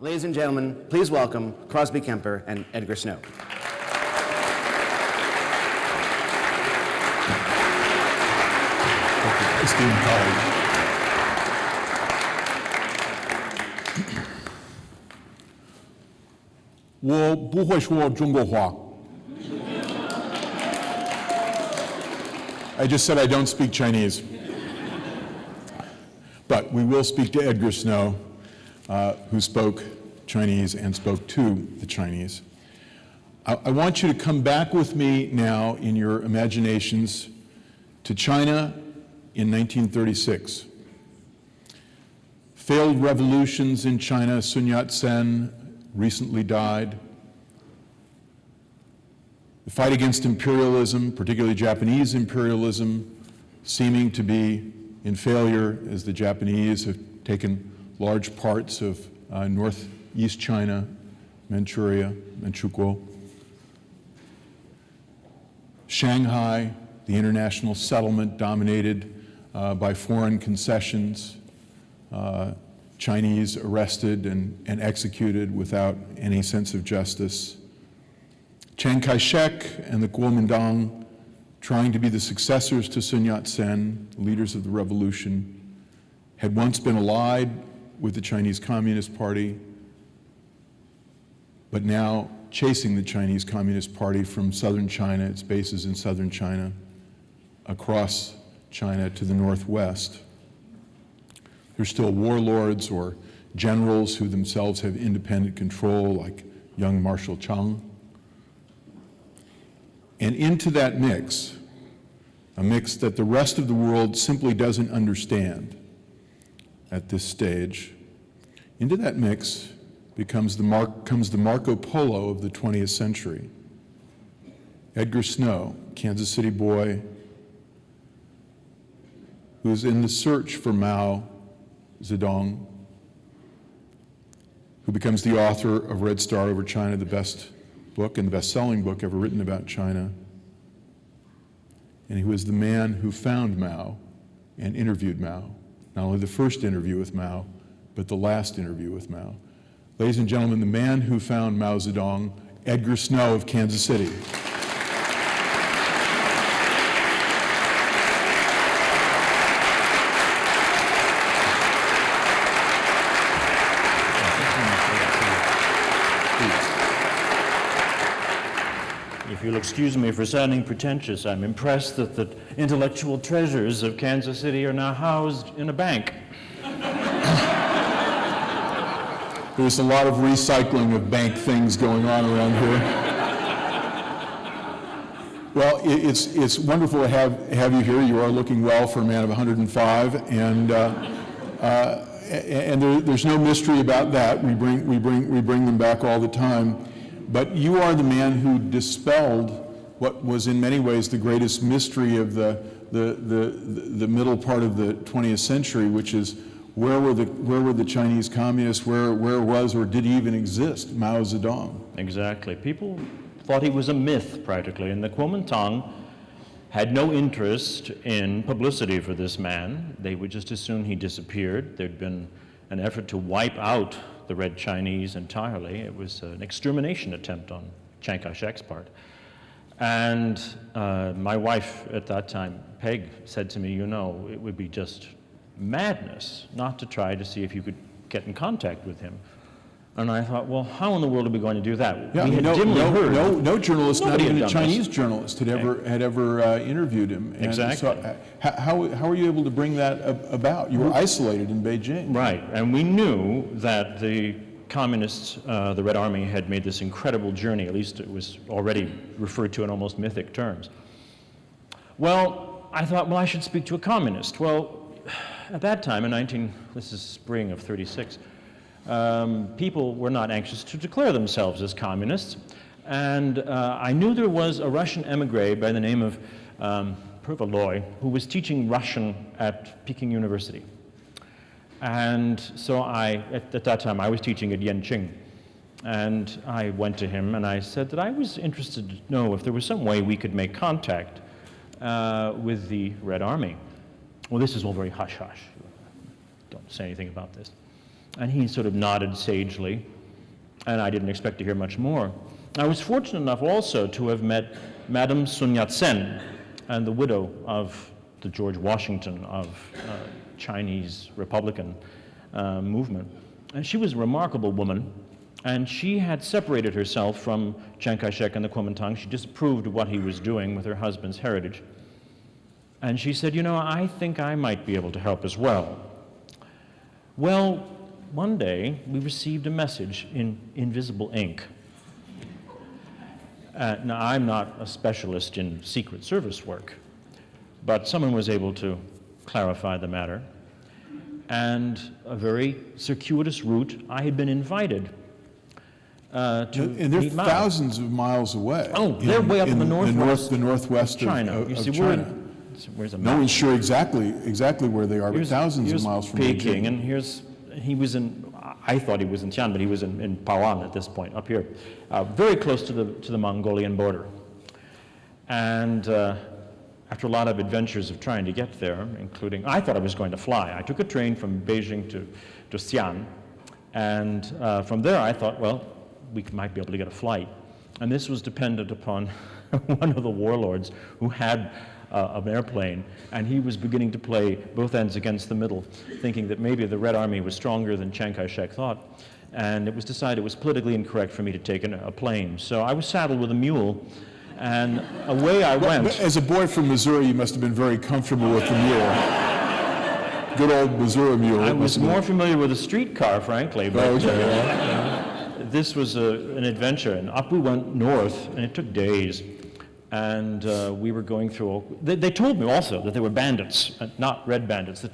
Ladies and gentlemen, please welcome Crosby Kemper and Edgar Snow. Esteemed colleagues. I 不会说中国话. I just said I don't speak Chinese. But we will speak to Edgar Snow, who spoke Chinese and spoke to the Chinese. I want you to come back with me now in your imaginations to China in 1936. Failed revolutions in China. Sun Yatsen recently died. The fight against imperialism, particularly Japanese imperialism, seeming to be in failure as the Japanese have taken large parts of northeast China, Manchuria, Manchukuo. Shanghai, the international settlement dominated by foreign concessions, Chinese arrested and executed without any sense of justice. Chiang Kai-shek and the Kuomintang trying to be the successors to Sun Yatsen, leaders of the revolution, had once been allied with the Chinese Communist Party, but now chasing the Chinese Communist Party from southern China, its bases in southern China, across China to the northwest. There's still warlords or generals who themselves have independent control, like young Marshal Chang. And into that mix, a mix that the rest of the world simply doesn't understand at this stage, into that mix comes the Marco Polo of the 20th century. Edgar Snow, Kansas City boy, who's in the search for Mao Zedong, who becomes the author of Red Star Over China, the best book and the best-selling book ever written about China. And he was the man who found Mao and interviewed Mao. Not only the first interview with Mao, but the last interview with Mao. Ladies and gentlemen, the man who found Mao Zedong, Edgar Snow of Kansas City. If you'll excuse me for sounding pretentious, I'm impressed that the intellectual treasures of Kansas City are now housed in a bank. There's a lot of recycling of bank things going on around here. Well, it's wonderful to have you here. You are looking well for a man of 105, and there's no mystery about that. We bring them back all the time. But you are the man who dispelled what was in many ways the greatest mystery of the middle part of the 20th century, which is where were the Chinese communists, where was or did he even exist, Mao Zedong? Exactly. People thought he was a myth practically, and the Kuomintang had no interest in publicity for this man. They would just as soon he disappeared. There'd been an effort to wipe out the Red Chinese entirely. It was an extermination attempt on Chiang Kai-shek's part. And my wife at that time, Peg, said to me, you know, it would be just madness not to try to see if you could get in contact with him. And I thought, well, how in the world are we going to do that? Yeah, we had dimly heard. No journalist, not even a Chinese this. journalist, had ever interviewed him. And exactly. So, how were you able to bring that about? You were isolated in Beijing. Right, and we knew that the communists, the Red Army, had made this incredible journey. At least it was already referred to in almost mythic terms. Well, I thought, well, I should speak to a communist. Well, at that time, this is spring of '36. People were not anxious to declare themselves as communists, and I knew there was a Russian emigre by the name of Pervaloy who was teaching Russian at Peking University. And so at that time I was teaching at Yanqing, and I went to him and I said that I was interested to know if there was some way we could make contact with the Red Army. Well, this is all very hush-hush. Don't say anything about this. And he sort of nodded sagely, and I didn't expect to hear much more. I was fortunate enough also to have met Madame Sun Yatsen, and the widow of the George Washington of Chinese Republican movement. And she was a remarkable woman, and she had separated herself from Chiang Kai-shek and the Kuomintang. She disapproved of what he was doing with her husband's heritage. And she said, you know, I think I might be able to help as well. Well, one day we received a message in invisible ink. Now, I'm not a specialist in Secret Service work, but someone was able to clarify the matter. And a very circuitous route, I had been invited to and they're meet Mao. thousands of miles away. Oh, they're way up in the northwest the northwest of China. of You see, China. Where's a No map? one's sure exactly where they are, but thousands of miles from Peking, Beijing. and he was in. I thought he was in Tian, but he was in Powell at this point, up here, very close to the Mongolian border. And after a lot of adventures of trying to get there, including, I thought I was going to fly. I took a train from Beijing to Xi'an, and from there I thought, well, we might be able to get a flight. And this was dependent upon one of the warlords who had an airplane, and he was beginning to play both ends against the middle, thinking that maybe the Red Army was stronger than Chiang Kai-shek thought. And it was decided it was politically incorrect for me to take a plane. So I was saddled with a mule, and away I went. But as a boy from Missouri, you must have been very comfortable with the mule. Good old Missouri mule. I was more familiar with a streetcar, frankly, but this was an adventure. And up we went north, and it took days. And we were going through. They told me also that they were bandits, not red bandits. The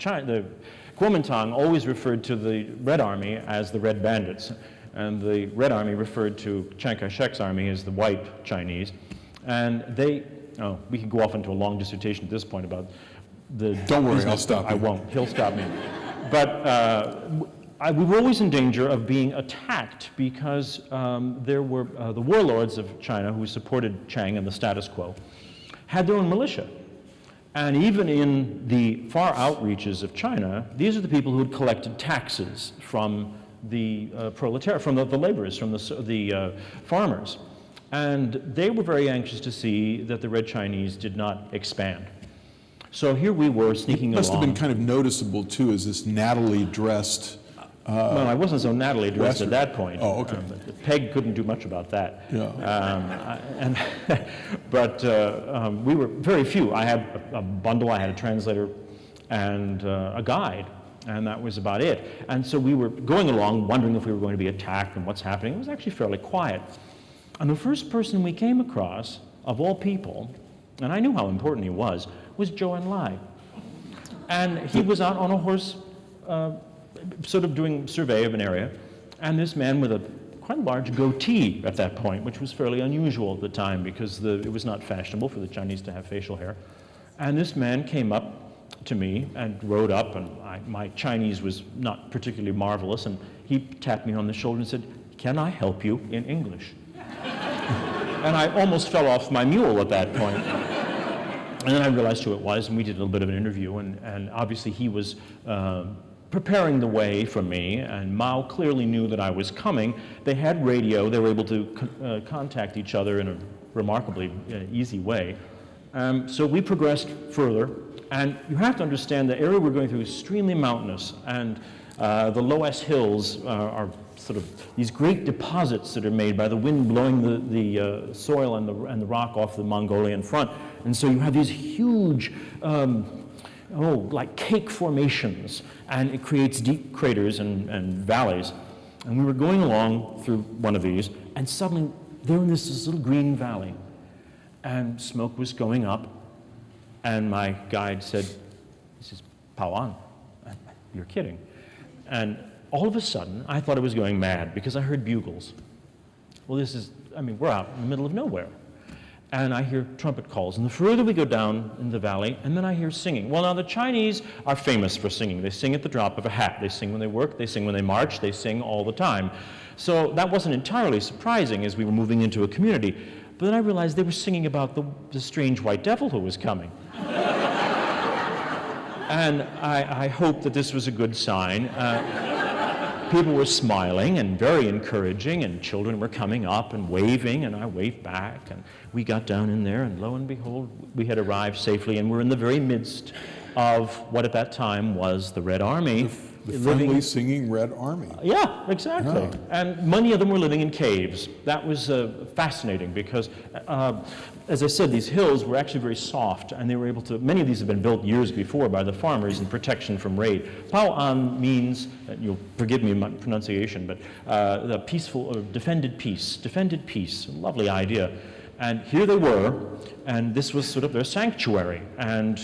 Kuomintang always referred to the Red Army as the Red Bandits, and the Red Army referred to Chiang Kai-shek's army as the White Chinese. And we could go off into a long dissertation at this point about the. Don't worry, business. I'll stop you. I won't. He'll stop me. But we were always in danger of being attacked because there were the warlords of China who supported Chiang and the status quo had their own militia. And even in the far outreaches of China, these are the people who had collected taxes from the proletariat, from the laborers, from the farmers. And they were very anxious to see that the Red Chinese did not expand. So here we were sneaking along. Must have been kind of noticeable, too, as this nattily dressed. Well, I wasn't so nattily dressed at that point. Oh, okay. Peg couldn't do much about that. Yeah. But we were very few. I had a bundle, I had a translator, and a guide, and that was about it. And so we were going along, wondering if we were going to be attacked and what's happening. It was actually fairly quiet. And the first person we came across, of all people, and I knew how important he was Zhou Enlai. And he was out on a horse, sort of doing survey of an area, and this man with a quite large goatee at that point, which was fairly unusual at the time because it was not fashionable for the Chinese to have facial hair. And this man came up to me and rode up, and my Chinese was not particularly marvelous, and he tapped me on the shoulder and said, "Can I help you in English?" And I almost fell off my mule at that point. And then I realized who it was, and we did a little bit of an interview, and obviously he was preparing the way for me, and Mao clearly knew that I was coming. They had radio. They were able to contact each other in a remarkably easy way. So we progressed further, and you have to understand the area we're going through is extremely mountainous, and the Loess Hills are sort of these great deposits that are made by the wind blowing the soil and the rock off the Mongolian front. And so you have these huge, like cake formations, and it creates deep craters and valleys. And we were going along through one of these, and suddenly there in this little green valley, and smoke was going up, and my guide said, "This is Powell." You're kidding. And all of a sudden, I thought I was going mad because I heard bugles. Well, we're out in the middle of nowhere. And I hear trumpet calls. And the further we go down in the valley, and then I hear singing. Well, now the Chinese are famous for singing. They sing at the drop of a hat. They sing when they work. They sing when they march. They sing all the time. So that wasn't entirely surprising as we were moving into a community. But then I realized they were singing about the strange white devil who was coming. And I hoped that this was a good sign. people were smiling and very encouraging, and children were coming up and waving, and I waved back, and we got down in there, and lo and behold, we had arrived safely, and we're in the very midst of what at that time was the Red Army. The friendly singing Red Army. Yeah, exactly. Yeah. And many of them were living in caves. That was fascinating because, as I said, these hills were actually very soft, and they were able to, many of these had been built years before by the farmers in protection from raid. Powell means, and you'll forgive me my pronunciation, but the peaceful, or defended peace, a lovely idea. And here they were, and this was sort of their sanctuary. And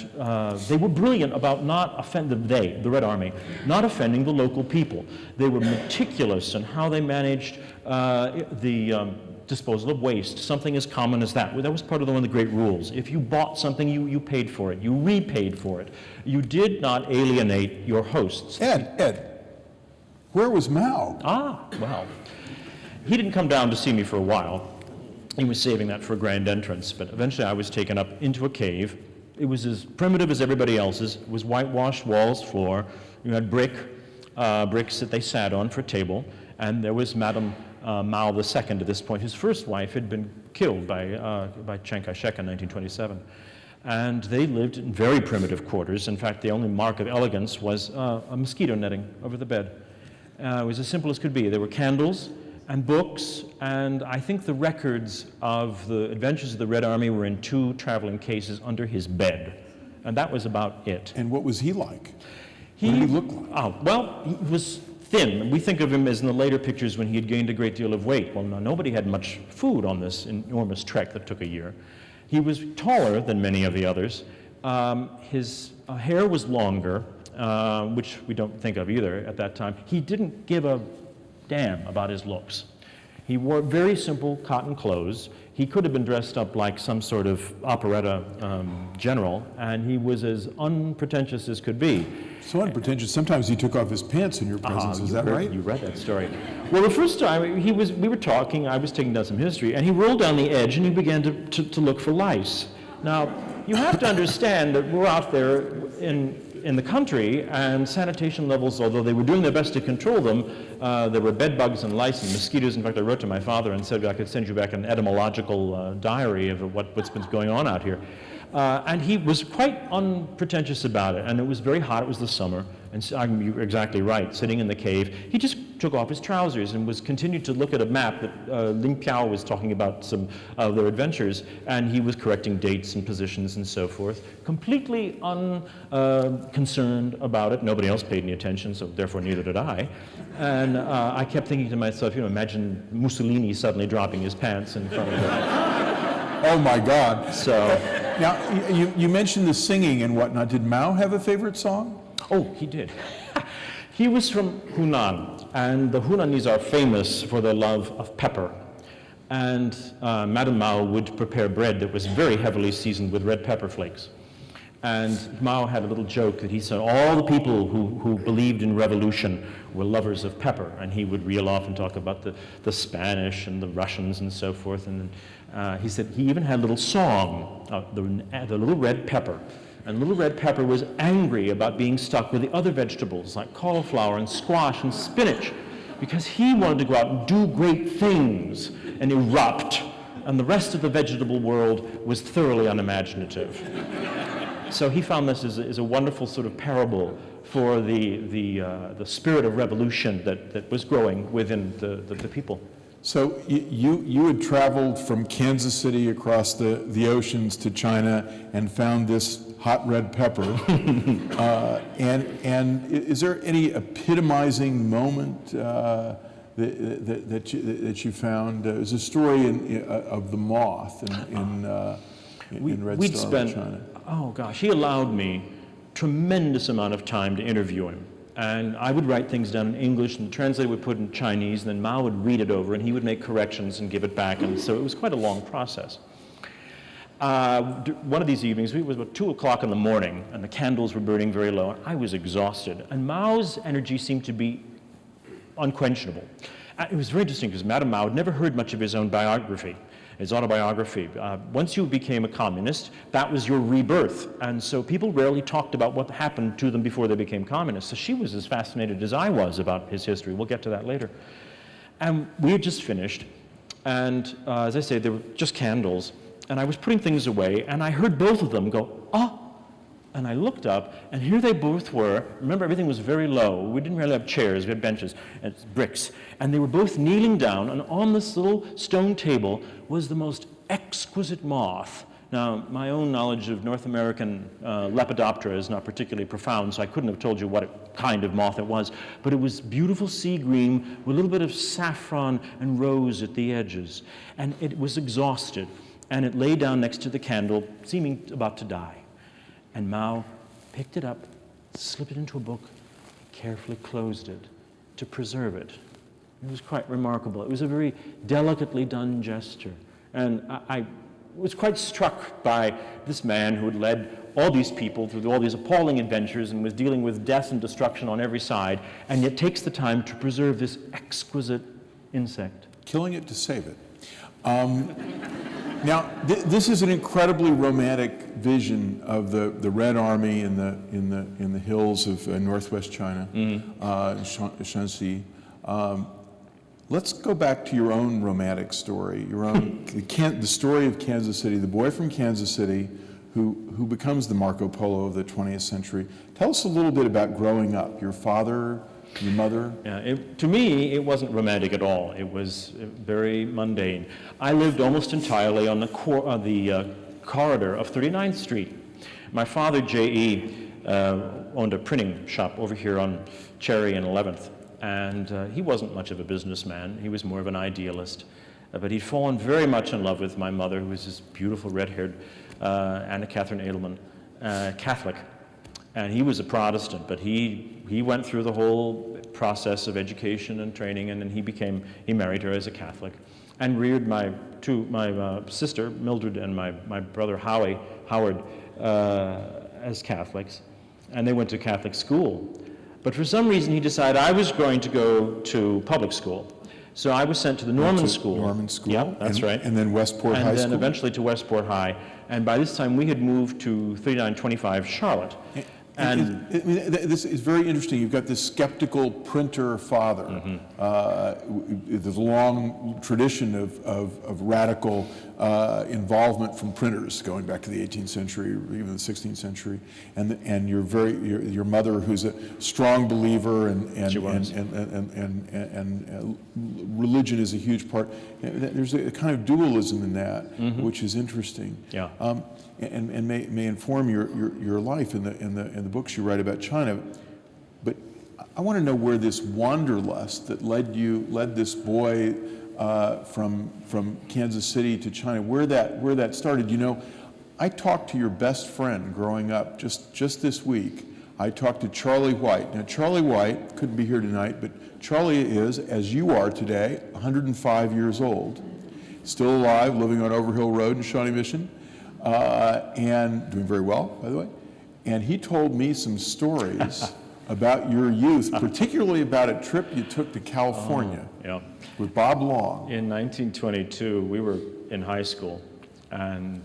they were brilliant about not offending, the Red Army, not offending the local people. They were meticulous in how they managed the disposal of waste, something as common as that. That was part of one of the great rules. If you bought something, you paid for it. You repaid for it. You did not alienate your hosts. Ed, where was Mao? Well, he didn't come down to see me for a while. He was saving that for a grand entrance, but eventually I was taken up into a cave. It was as primitive as everybody else's. It was whitewashed walls, floor. You had bricks that they sat on for a table, and there was Madame Mao II at this point. His first wife had been killed by Chiang Kai-shek in 1927. And they lived in very primitive quarters. In fact, the only mark of elegance was a mosquito netting over the bed. It was as simple as could be. There were candles and books, and I think the records of the adventures of the Red Army were in 2 traveling cases under his bed, and that was about it. And what was he like? What did he look like? Oh, well, he was thin. We think of him as in the later pictures when he had gained a great deal of weight. Well, no, nobody had much food on this enormous trek that took a year. He was taller than many of the others. His hair was longer, which we don't think of either at that time. He didn't give a damn about his looks. He wore very simple cotton clothes. He could have been dressed up like some sort of operetta general, and he was as unpretentious as could be. So unpretentious. Sometimes he took off his pants in your presence. Is that right? You read that story. Well, the first time we were talking, I was taking down some history, and he rolled down the edge and he began to look for lice. Now, you have to understand that we're out there in the country, and sanitation levels, although they were doing their best to control them, there were bed bugs and lice and mosquitoes. In fact, I wrote to my father and said I could send you back an etymological diary of what's been going on out here. And he was quite unpretentious about it, and it was very hot. It was the summer, and so, you're exactly right, sitting in the cave. He just took off his trousers and continued to look at a map that Ling Piao was talking about some of their adventures, and he was correcting dates and positions and so forth, completely unconcerned about it. Nobody else paid any attention, so therefore neither did I. And I kept thinking to myself, imagine Mussolini suddenly dropping his pants in front of him. Oh my God. So. Now, you mentioned the singing and whatnot. Did Mao have a favorite song? Oh, he did. He was from Hunan, and the Hunanese are famous for their love of pepper. And Madame Mao would prepare bread that was very heavily seasoned with red pepper flakes. And Mao had a little joke that he said all the people who believed in revolution were lovers of pepper, and he would reel off and talk about the Spanish and the Russians and so forth. And he said he even had a little song, the little red pepper. And little red pepper was angry about being stuck with the other vegetables like cauliflower and squash and spinach, because he wanted to go out and do great things and erupt, and the rest of the vegetable world was thoroughly unimaginative. So he found this as a wonderful sort of parable for the spirit of revolution that was growing within the people. So you had traveled from Kansas City across the oceans to China and found this hot red pepper. And is there any epitomizing moment that you found? There's a story of the moth in Red Star of China. Oh gosh, he allowed me tremendous amount of time to interview him. And I would write things down in English, and the translator would put in Chinese, and then Mao would read it over, and he would make corrections and give it back, and so it was quite a long process. One of these evenings, it was about 2 o'clock in the morning, and the candles were burning very low, and I was exhausted, and Mao's energy seemed to be unquenchable. It was very interesting, because Madame Mao had never heard much of his own biography. his autobiography. Once you became a communist, that was your rebirth. And so people rarely talked about what happened to them before they became communists. So she was as fascinated as I was about his history. We'll get to that later. And we had just finished. And as I say, there were just candles. And I was putting things away, and I heard both of them go, "Ah!" And I looked up, and here they both were. Remember, everything was very low. We didn't really have chairs, we had benches and bricks. And they were both kneeling down, and on this little stone table was the most exquisite moth. Now, my own knowledge of North American Lepidoptera is not particularly profound, so I couldn't have told you what kind of moth it was. But it was beautiful sea green with a little bit of saffron and rose at the edges. And it was exhausted, and it lay down next to the candle, seeming about to die. And Mao picked it up, slipped it into a book, carefully closed it to preserve it. It was quite remarkable. It was a very delicately done gesture. And I was quite struck by this man who had led all these people through all these appalling adventures and was dealing with death and destruction on every side, and yet takes the time to preserve this exquisite insect. Killing it to save it. Now, this is an incredibly romantic vision of the Red Army in the hills of northwest China, Shanxi. Let's go back to your own romantic story, your own the story of Kansas City, the boy from Kansas City who becomes the Marco Polo of the 20th century. Tell us a little bit about growing up, your father, your mother. Yeah, to me, it wasn't romantic at all. It was very mundane. I lived almost entirely on the corridor of 39th Street. My father, J.E., owned a printing shop over here on Cherry and 11th, and he wasn't much of a businessman. He was more of an idealist. But he'd fallen very much in love with my mother, who was this beautiful red-haired Anna Catherine Edelman, Catholic. And he was a Protestant, but he went through the whole process of education and training, and then he married her as a Catholic, and reared my sister, Mildred, and my brother, Howard, as Catholics. And they went to Catholic school. But for some reason, he decided I was going to go to public school. So I was sent to the Norman School. Norman School. Yeah, that's right. And then Westport High School. And then eventually to Westport High. And by this time, we had moved to 3925 Charlotte. And this is very interesting. You've got this skeptical printer father. There's a long tradition of radical involvement from printers going back to the 18th century, or even the 16th century. And your mother, who's a strong believer, and religion is a huge part. There's a kind of dualism in that, which is interesting. Yeah. And may inform your life in the books you write about China. But I want to know where this wanderlust that led this boy from Kansas City to China, where that started. You know, I talked to your best friend growing up just this week. I talked to Charlie White. Now, Charlie White couldn't be here tonight, but Charlie is, as you are today, 105 years old, still alive, living on Overhill Road in Shawnee Mission. And doing very well, by the way. And he told me some stories about your youth, particularly about a trip you took to California with Bob Long. In 1922, we were in high school, and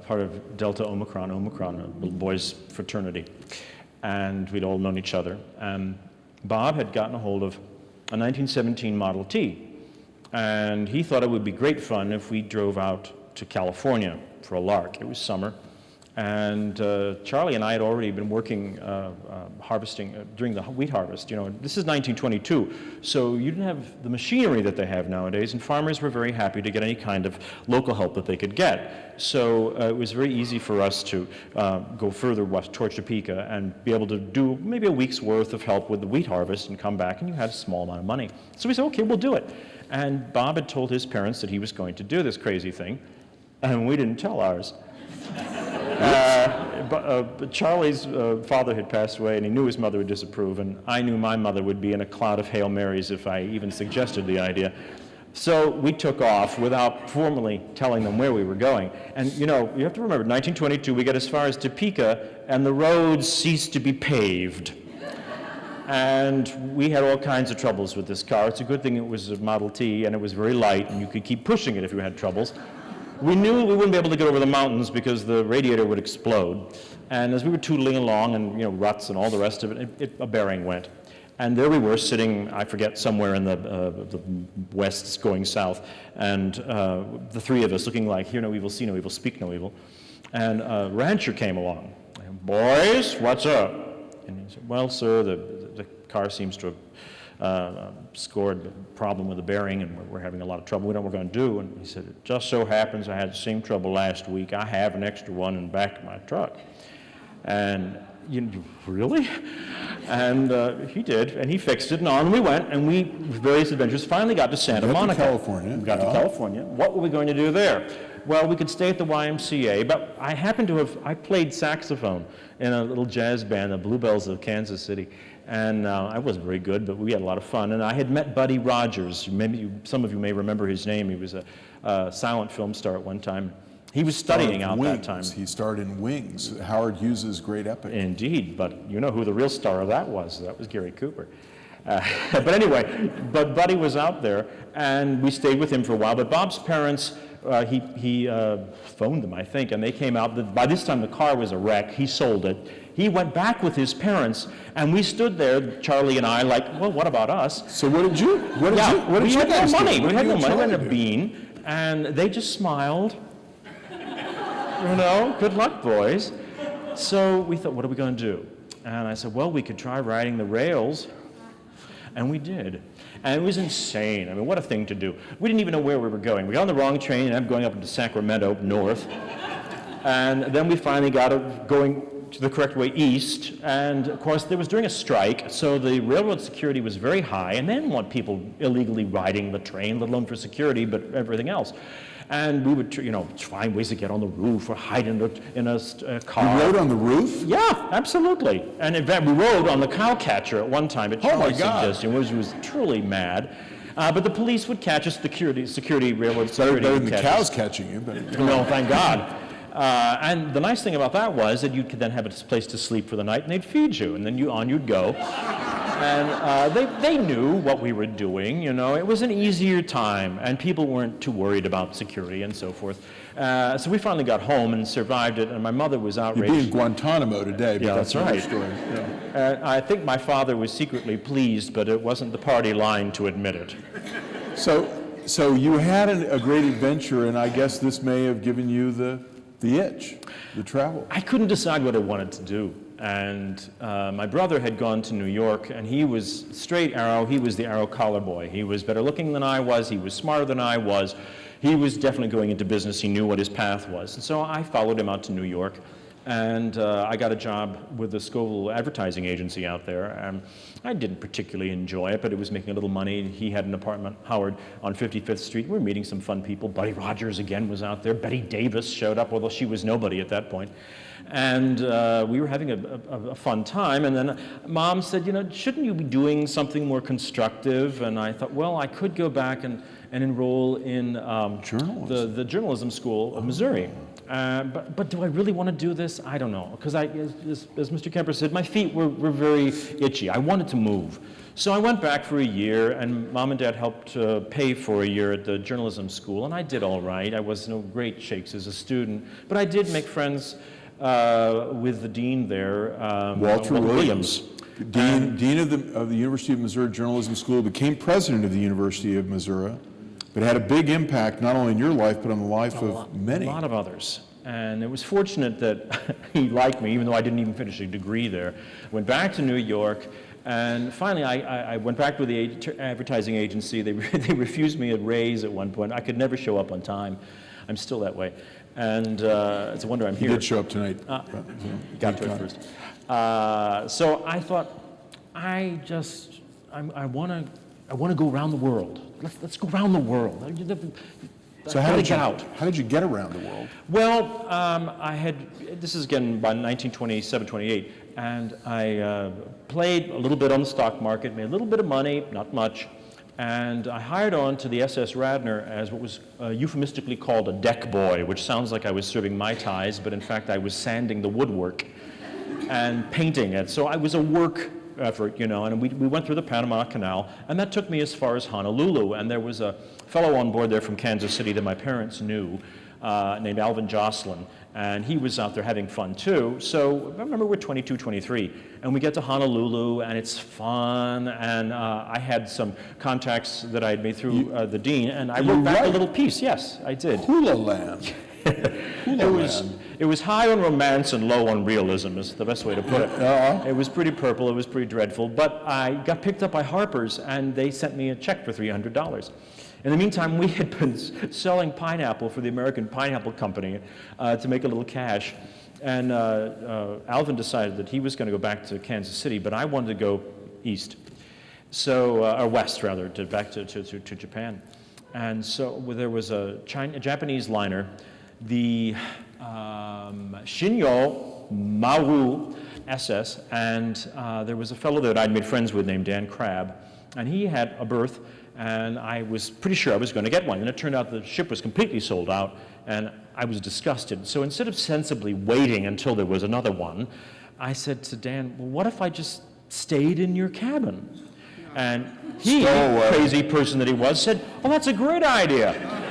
part of Delta Omicron, a boys' fraternity. And we'd all known each other. And Bob had gotten a hold of a 1917 Model T. And he thought it would be great fun if we drove out to California for a lark. It was summer, and Charlie and I had already been working harvesting during the wheat harvest. You know, this is 1922, so you didn't have the machinery that they have nowadays, and farmers were very happy to get any kind of local help that they could get. So it was very easy for us to go further west towards Topeka and be able to do maybe a week's worth of help with the wheat harvest and come back, and you had a small amount of money. So we said, okay, we'll do it. And Bob had told his parents that he was going to do this crazy thing, and we didn't tell ours. But Charlie's father had passed away, and he knew his mother would disapprove, and I knew my mother would be in a cloud of Hail Marys if I even suggested the idea. So we took off without formally telling them where we were going. And you know, you have to remember, 1922, we get as far as Topeka, and the roads ceased to be paved. And we had all kinds of troubles with this car. It's a good thing it was a Model T and it was very light and you could keep pushing it if you had troubles. We knew we wouldn't be able to get over the mountains because the radiator would explode. And as we were tootling along and, you know, ruts and all the rest of it, a bearing went. And there we were sitting, I forget, somewhere in the west going south, and the three of us looking like, hear no evil, see no evil, speak no evil. And a rancher came along. Boys, what's up? And he said, well, sir, the car seems to have scored a problem with the bearing, and we're having a lot of trouble. We don't know what we're going to do. And he said, it just so happens I had the same trouble last week. I have an extra one in the back of my truck. And really? And he did, and he fixed it, and on we went, and we, with various adventures, finally got to Santa Monica. California. We got to California. What were we going to do there? Well, we could stay at the YMCA, but I happened to have, I played saxophone in a little jazz band, the Bluebells of Kansas City, and I wasn't very good, but we had a lot of fun, and I had met Buddy Rogers. Maybe some of you may remember his name. He was a silent film star at one time. He was studying out that time. He starred in Wings, Howard Hughes' great epic. Indeed, but you know who the real star of that was. That was Gary Cooper. But anyway, but Buddy was out there, and we stayed with him for a while. But Bob's parents, he phoned them, I think, and they came out. By this time, the car was a wreck. He sold it. He went back with his parents, and we stood there, Charlie and I, like, well, what about us? So what did you? What did We you had guys no do? money. What We had did no you money. We and had a Charlie do? bean, and they just smiled. You know, good luck, boys. So we thought, what are we going to do? And I said, well, we could try riding the rails. And we did. And it was insane. I mean, what a thing to do. We didn't even know where we were going. We got on the wrong train, and I'm going up into Sacramento, north. And then we finally got it going to the correct way east. And of course, there was during a strike, so the railroad security was very high, and they didn't want people illegally riding the train, let alone for security, but everything else. And we would, you know, find ways to get on the roof or hide in a car. You rode on the roof? Yeah, absolutely. And in fact, we rode on the cow catcher at one time at Charlie's suggestion, which was truly mad. But the police would catch us, railroad security. Better would than the catch cows us. catching you. But No, thank God. And the nice thing about that was that you could then have a place to sleep for the night, and they'd feed you, and then you'd go. And they knew what we were doing, you know. It was an easier time, and people weren't too worried about security and so forth. So we finally got home and survived it, and my mother was outraged. you'd be in Guantanamo today. But Yeah, that's another right. Story. Yeah. I think my father was secretly pleased, but it wasn't the party line to admit it. So you had a great adventure, and I guess this may have given you the itch, the travel. I couldn't decide what I wanted to do. And my brother had gone to New York, and he was straight arrow. He was the arrow collar boy. He was better looking than I was. He was smarter than I was. He was definitely going into business. He knew what his path was. And so I followed him out to New York, and I got a job with the Scoville advertising agency out there. I didn't particularly enjoy it, but it was making a little money. He had an apartment, Howard, on 55th Street. We were meeting some fun people. Buddy Rogers, again, was out there. Betty Davis showed up, although she was nobody at that point. And we were having a fun time. And then Mom said, you know, shouldn't you be doing something more constructive? And I thought, well, I could go back and enroll in Journalism. the journalism school of Missouri. But do I really want to do this? I don't know. Because as Mr. Kemper said, my feet were very itchy. I wanted to move. So I went back for a year, and Mom and Dad helped pay for a year at the journalism school, and I did all right. I was no great shakes as a student, but I did make friends with the dean there, Walter Williams. Dean of the University of Missouri Journalism School, became president of the University of Missouri, but had a big impact not only in your life, but on the life of many. A lot of others. And it was fortunate that he liked me, even though I didn't even finish a degree there. Went back to New York, and finally I went back to the advertising agency. They refused me a raise at one point. I could never show up on time. I'm still that way. And it's a wonder I'm here. You did show up tonight. Got to it first. So I thought, I want to go around the world. Let's go around the world. So how did you get around the world? Well, this is again by 1927, 28, and I played a little bit on the stock market, made a little bit of money, not much, and I hired on to the SS Radnor as what was euphemistically called a deck boy, which sounds like I was serving Mai Tais, but in fact I was sanding the woodwork and painting it. So I was a work effort, you know, and we went through the Panama Canal, and that took me as far as Honolulu, and there was a fellow on board there from Kansas City that my parents knew, named Alvin Jocelyn, and he was out there having fun too. So I remember we're 22, 23, and we get to Honolulu, and it's fun, and I had some contacts that I had made through the dean, and I wrote back a little piece. Yes, I did. Hula Land. It was high on romance and low on realism, is the best way to put it. It was pretty purple, it was pretty dreadful, but I got picked up by Harper's, and they sent me a check for $300. In the meantime, we had been selling pineapple for the American Pineapple Company to make a little cash. And Alvin decided that he was going to go back to Kansas City, but I wanted to go east. So, or west, rather, back to Japan. And so there was a Japanese liner, the Shinyo Maru SS, and there was a fellow that I'd made friends with named Dan Crabb, and he had a berth, and I was pretty sure I was going to get one. And it turned out the ship was completely sold out, and I was disgusted. So instead of sensibly waiting until there was another one, I said to Dan, well, what if I just stayed in your cabin? And he, crazy person that he was, said, oh, that's a great idea.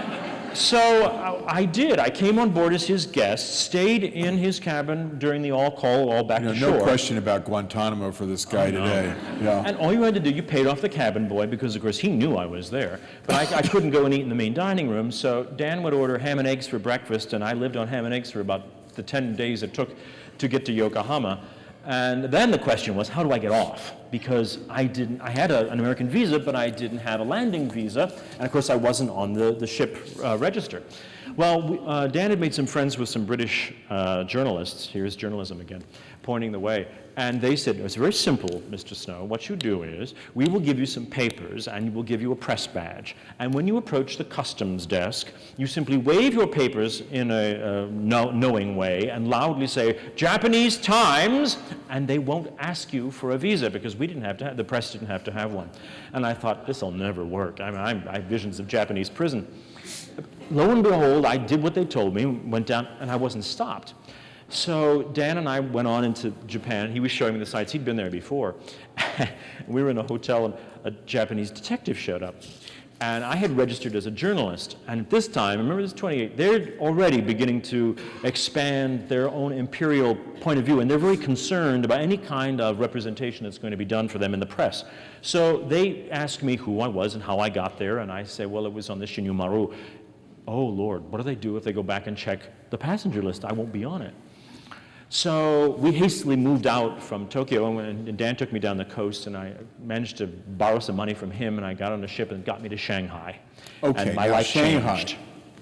So I did. I came on board as his guest, stayed in his cabin during the all-call, all-back to shore. No question about Guantanamo for this guy today. Yeah. And all you had to do, you paid off the cabin boy because, of course, he knew I was there. But I couldn't go and eat in the main dining room, so Dan would order ham and eggs for breakfast, and I lived on ham and eggs for about the 10 days it took to get to Yokohama. And then the question was, how do I get off? Because I had an American visa, but I didn't have a landing visa, and of course I wasn't on the ship register. Well, Dan had made some friends with some British journalists, here's journalism again, pointing the way, and they said, it's very simple, Mr. Snow, what you do is, we will give you some papers, and we'll give you a press badge, and when you approach the customs desk, you simply wave your papers in a knowing way, and loudly say, Japanese Times, and they won't ask you for a visa, because we didn't have to have, the press didn't have to have one. And I thought, this'll never work. I mean, I have visions of Japanese prison. Lo and behold, I did what they told me, went down, and I wasn't stopped. So Dan and I went on into Japan. He was showing me the sights. He'd been there before. We were in a hotel, and a Japanese detective showed up. And I had registered as a journalist. And at this time, remember this 28, they're already beginning to expand their own imperial point of view, and they're very concerned about any kind of representation that's going to be done for them in the press. So they asked me who I was and how I got there, and I said, well, it was on the Shinyu Maru. Oh, Lord, what do they do if they go back and check the passenger list? I won't be on it. So we hastily moved out from Tokyo, and Dan took me down the coast, and I managed to borrow some money from him, and I got on a ship and got me to Shanghai. Okay, and my now life Shanghai. changed.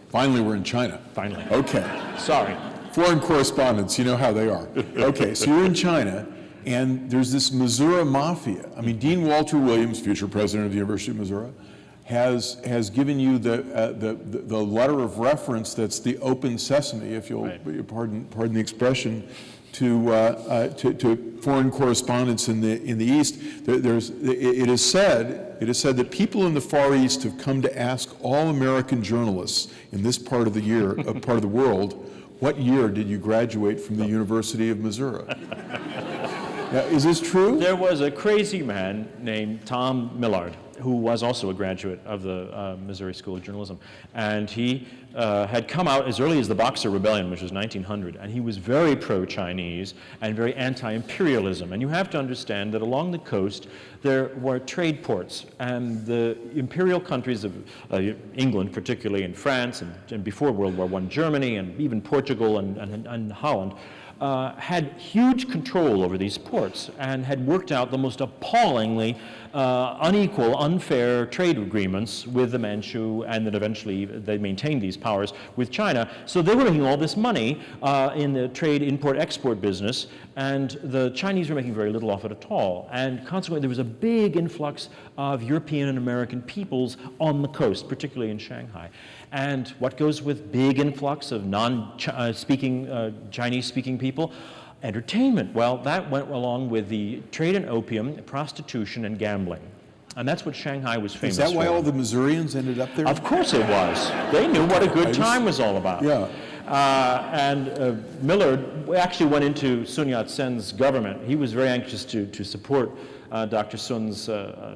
Finally, we're in China. Finally. Okay. Sorry. Foreign correspondents, you know how they are. Okay, so you're in China, and there's this Missouri mafia. I mean, Dean Walter Williams, future president of the University of Missouri, has given you the letter of reference that's the open sesame, if you'll pardon the expression, to foreign correspondents in the East. It is said that people in the Far East have come to ask all American journalists in this part of the world, what year did you graduate from the University of Missouri? Now, is this true? There was a crazy man named Tom Maillard, who was also a graduate of the Missouri School of Journalism. And he had come out as early as the Boxer Rebellion, which was 1900, and he was very pro-Chinese and very anti-imperialism. And you have to understand that along the coast, there were trade ports, and the imperial countries of England, particularly in France, and before World War I, Germany, and even Portugal and Holland, had huge control over these ports and had worked out the most appallingly unequal, unfair trade agreements with the Manchu, and then eventually they maintained these powers with China. So they were making all this money in the trade import-export business, and the Chinese were making very little off it at all. And consequently, there was a big influx of European and American peoples on the coast, particularly in Shanghai. And what goes with big influx of Chinese-speaking people? Entertainment. Well, that went along with the trade in opium, prostitution, and gambling. And that's what Shanghai was famous for. Is that why all the Missourians ended up there? Of course it was. They knew what a good time was all about. Yeah. Maillard actually went into Sun Yatsen's government. He was very anxious to support Dr. Sun's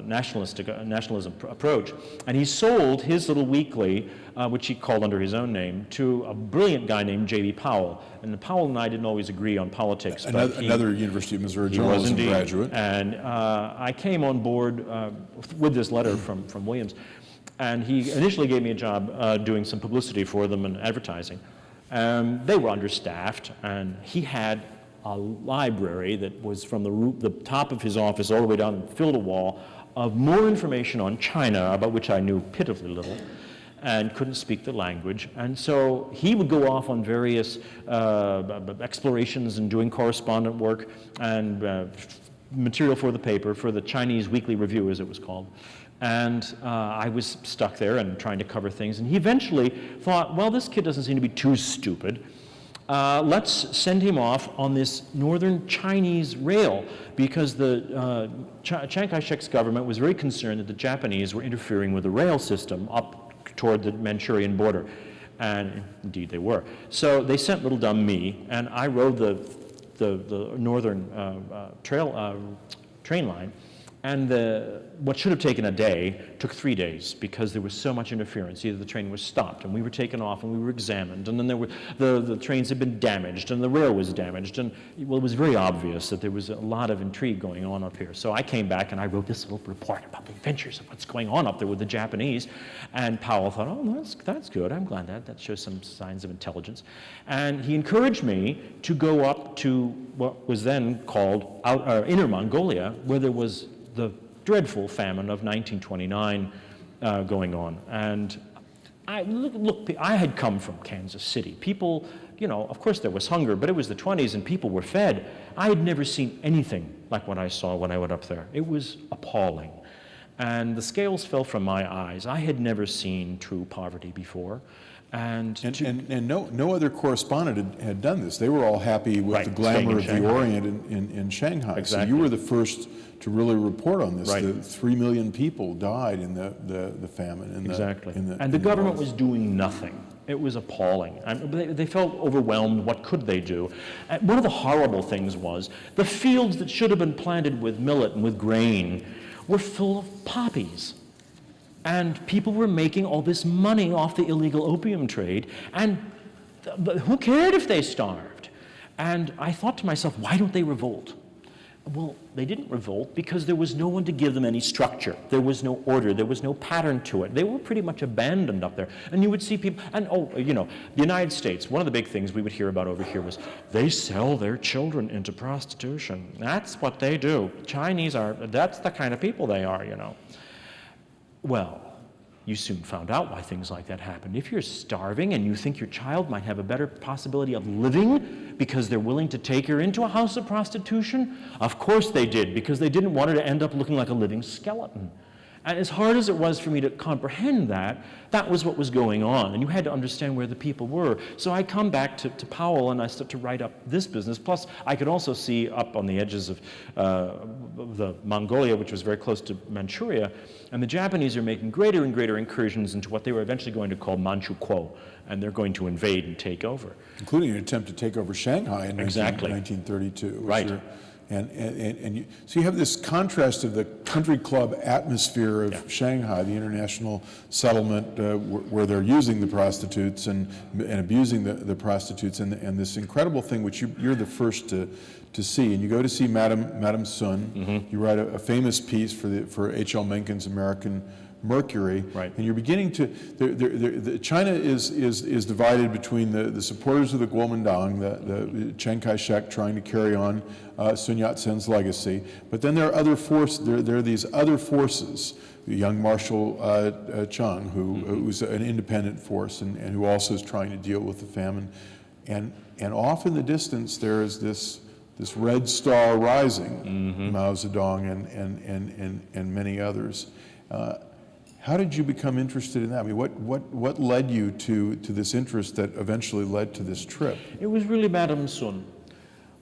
nationalism approach. And he sold his little weekly, which he called under his own name, to a brilliant guy named J.B. Powell. And Powell and I didn't always agree on politics. Another University of Missouri journalism graduate. And I came on board with this letter from Williams. And he initially gave me a job doing some publicity for them and advertising. They were understaffed, and he had a library that was from the top of his office all the way down and filled a wall of more information on China, about which I knew pitifully little, and couldn't speak the language. And so he would go off on various explorations and doing correspondent work and material for the paper, for the Chinese Weekly Review, as it was called. And I was stuck there and trying to cover things. And he eventually thought, well, this kid doesn't seem to be too stupid. Let's send him off on this northern Chinese rail, because the Chiang Kai-shek's government was very concerned that the Japanese were interfering with the rail system up toward the Manchurian border. And indeed they were. So they sent little dumb me, and I rode the northern train line. And what should have taken a day took 3 days, because there was so much interference. Either the train was stopped and we were taken off and we were examined, and then there were the trains had been damaged and the rail was damaged, and well, it was very obvious that there was a lot of intrigue going on up here. So I came back and I wrote this little report about the adventures of what's going on up there with the Japanese. And Powell thought, oh, that's good. I'm glad that shows some signs of intelligence. And he encouraged me to go up to what was then called Inner Mongolia, where there was the dreadful famine of 1929 going on. And I had come from Kansas City. People, of course there was hunger, but it was the 20s and people were fed. I had never seen anything like what I saw when I went up there. It was appalling. And the scales fell from my eyes. I had never seen true poverty before. And no other correspondent had done this. They were all happy with the glamour of the Orient in Shanghai. Exactly. So you were the first to really report on this. Right. 3 million people died in the famine. Exactly. And the government was doing nothing. It was appalling. They felt overwhelmed. What could they do? And one of the horrible things was the fields that should have been planted with millet and with grain were full of poppies. And people were making all this money off the illegal opium trade, and who cared if they starved? And I thought to myself, why don't they revolt? Well, they didn't revolt because there was no one to give them any structure. There was no order. There was no pattern to it. They were pretty much abandoned up there. And you would see people, and the United States, one of the big things we would hear about over here was they sell their children into prostitution. That's what they do. That's the kind of people they are, Well, you soon found out why things like that happen. If you're starving and you think your child might have a better possibility of living because they're willing to take her into a house of prostitution, of course they did, because they didn't want her to end up looking like a living skeleton. And as hard as it was for me to comprehend that, that was what was going on. And you had to understand where the people were. So I come back to Powell and I start to write up this business. Plus, I could also see up on the edges of the Mongolia, which was very close to Manchuria, and the Japanese are making greater and greater incursions into what they were eventually going to call Manchukuo, and they're going to invade and take over. Including an attempt to take over Shanghai in Exactly. 1932. Right. So you have this contrast of the country club atmosphere of Shanghai, the international settlement where they're using the prostitutes and abusing the prostitutes, and this incredible thing which you're the first to see. And you go to see Madame Sun. Mm-hmm. You write a famous piece for H.L. Mencken's American Mercury, right. And you're beginning to. China is divided between the supporters of the Kuomintang, the Chiang Kai-shek trying to carry on Sun Yat-sen's legacy, but then there are other forces. There are these other forces. The young Marshal Chung, who's an independent force and who also is trying to deal with the famine, and off in the distance there is this red star rising, mm-hmm. Mao Zedong and many others. How did you become interested in that? I mean, what led you to this interest that eventually led to this trip? It was really Madame Sun.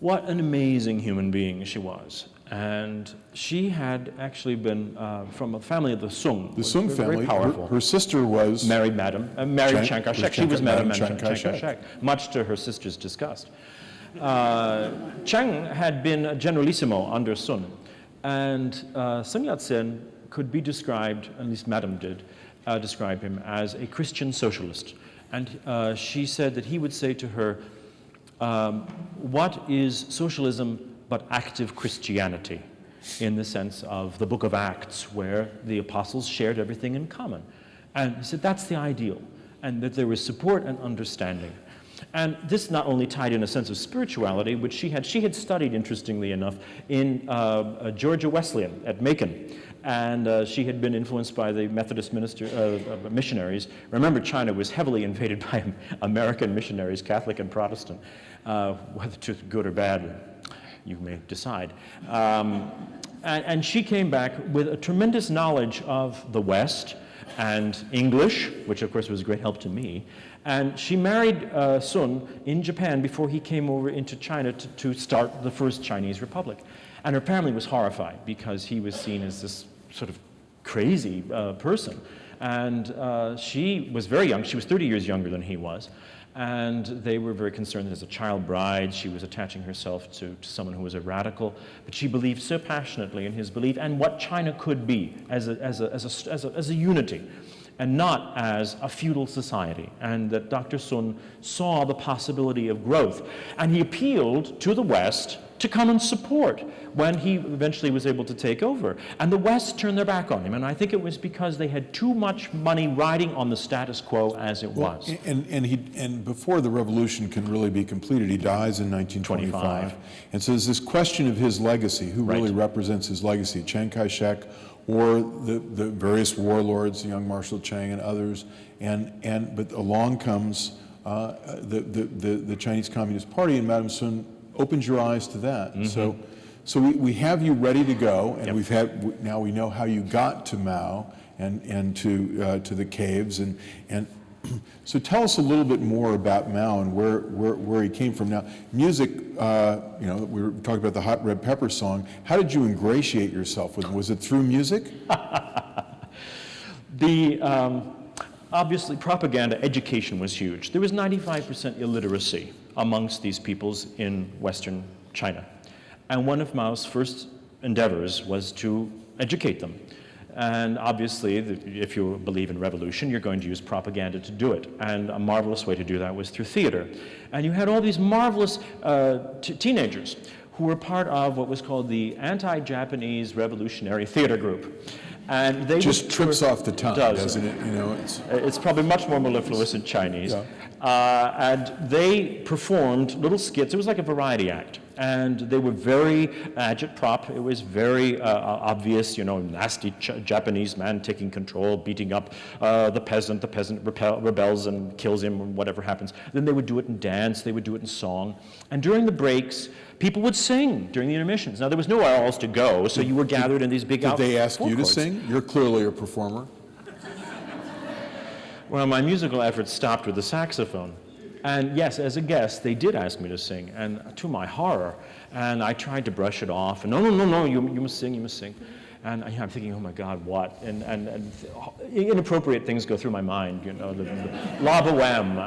What an amazing human being she was. And she had actually been from a family of the Sung. The Sung family, very powerful. her sister was... Married Chiang Kai-shek. She was Madam Chiang Chiang Kai-shek, much to her sister's disgust. Chiang had been a generalissimo under Sun, and Sun Yatsen could be described, at least Madam did, describe him as a Christian socialist. And she said that he would say to her, what is socialism but active Christianity, in the sense of the book of Acts, where the apostles shared everything in common. And he said that's the ideal, and that there was support and understanding. And this not only tied in a sense of spirituality, which she had studied, interestingly enough, in Georgia Wesleyan at Macon. And she had been influenced by the Methodist missionaries. Remember, China was heavily invaded by American missionaries, Catholic and Protestant, whether to good or bad, you may decide. And she came back with a tremendous knowledge of the West and English, which of course was a great help to me. And she married Sun in Japan before he came over into China to start the first Chinese Republic. And her family was horrified because he was seen as this sort of crazy person. And she was very young. She was 30 years younger than he was. And they were very concerned that as a child bride, she was attaching herself to someone who was a radical. But she believed so passionately in his belief and what China could be as a unity, and not as a feudal society. And that Dr. Sun saw the possibility of growth. And he appealed to the West to come and support when he eventually was able to take over. And the West turned their back on him. And I think it was because they had too much money riding on the status quo as it was. And before the revolution can really be completed, he dies in 1925. And so there's this question of his legacy, who really represents his legacy, Chiang Kai-shek or the various warlords, young Marshal Chang and others. But along comes the Chinese Communist Party, and Madame Sun opens your eyes to that. Mm-hmm. So we have you ready to go, and now we know how you got to Mao and to the caves, and so tell us a little bit more about Mao and where he came from. Now, music, we were talking about the Hot Red Pepper song. How did you ingratiate yourself with him? Was it through music? Obviously, propaganda education was huge. There was 95% illiteracy amongst these peoples in Western China. And one of Mao's first endeavors was to educate them. And obviously, if you believe in revolution, you're going to use propaganda to do it. And a marvelous way to do that was through theater. And you had all these marvelous teenagers who were part of what was called the Anti-Japanese Revolutionary Theater Group. And they just trips off the tongue, doesn't it? It's probably much more mellifluous in Chinese. Yeah. And they performed little skits. It was like a variety act. And they were very agit-prop. It was very obvious, nasty Japanese man taking control, beating up the peasant. The peasant rebels and kills him, or whatever happens. Then they would do it in dance. They would do it in song. And during the breaks, people would sing during the intermissions. Now, there was nowhere else to go, so you were gathered in these big Did they ask you to sing? You're clearly a performer. Well, my musical efforts stopped with the saxophone. And yes, as a guest, they did ask me to sing, and to my horror. And I tried to brush it off, and no, you must sing, you must sing. And I'm thinking, oh my God, what? And inappropriate things go through my mind, the La Boheme,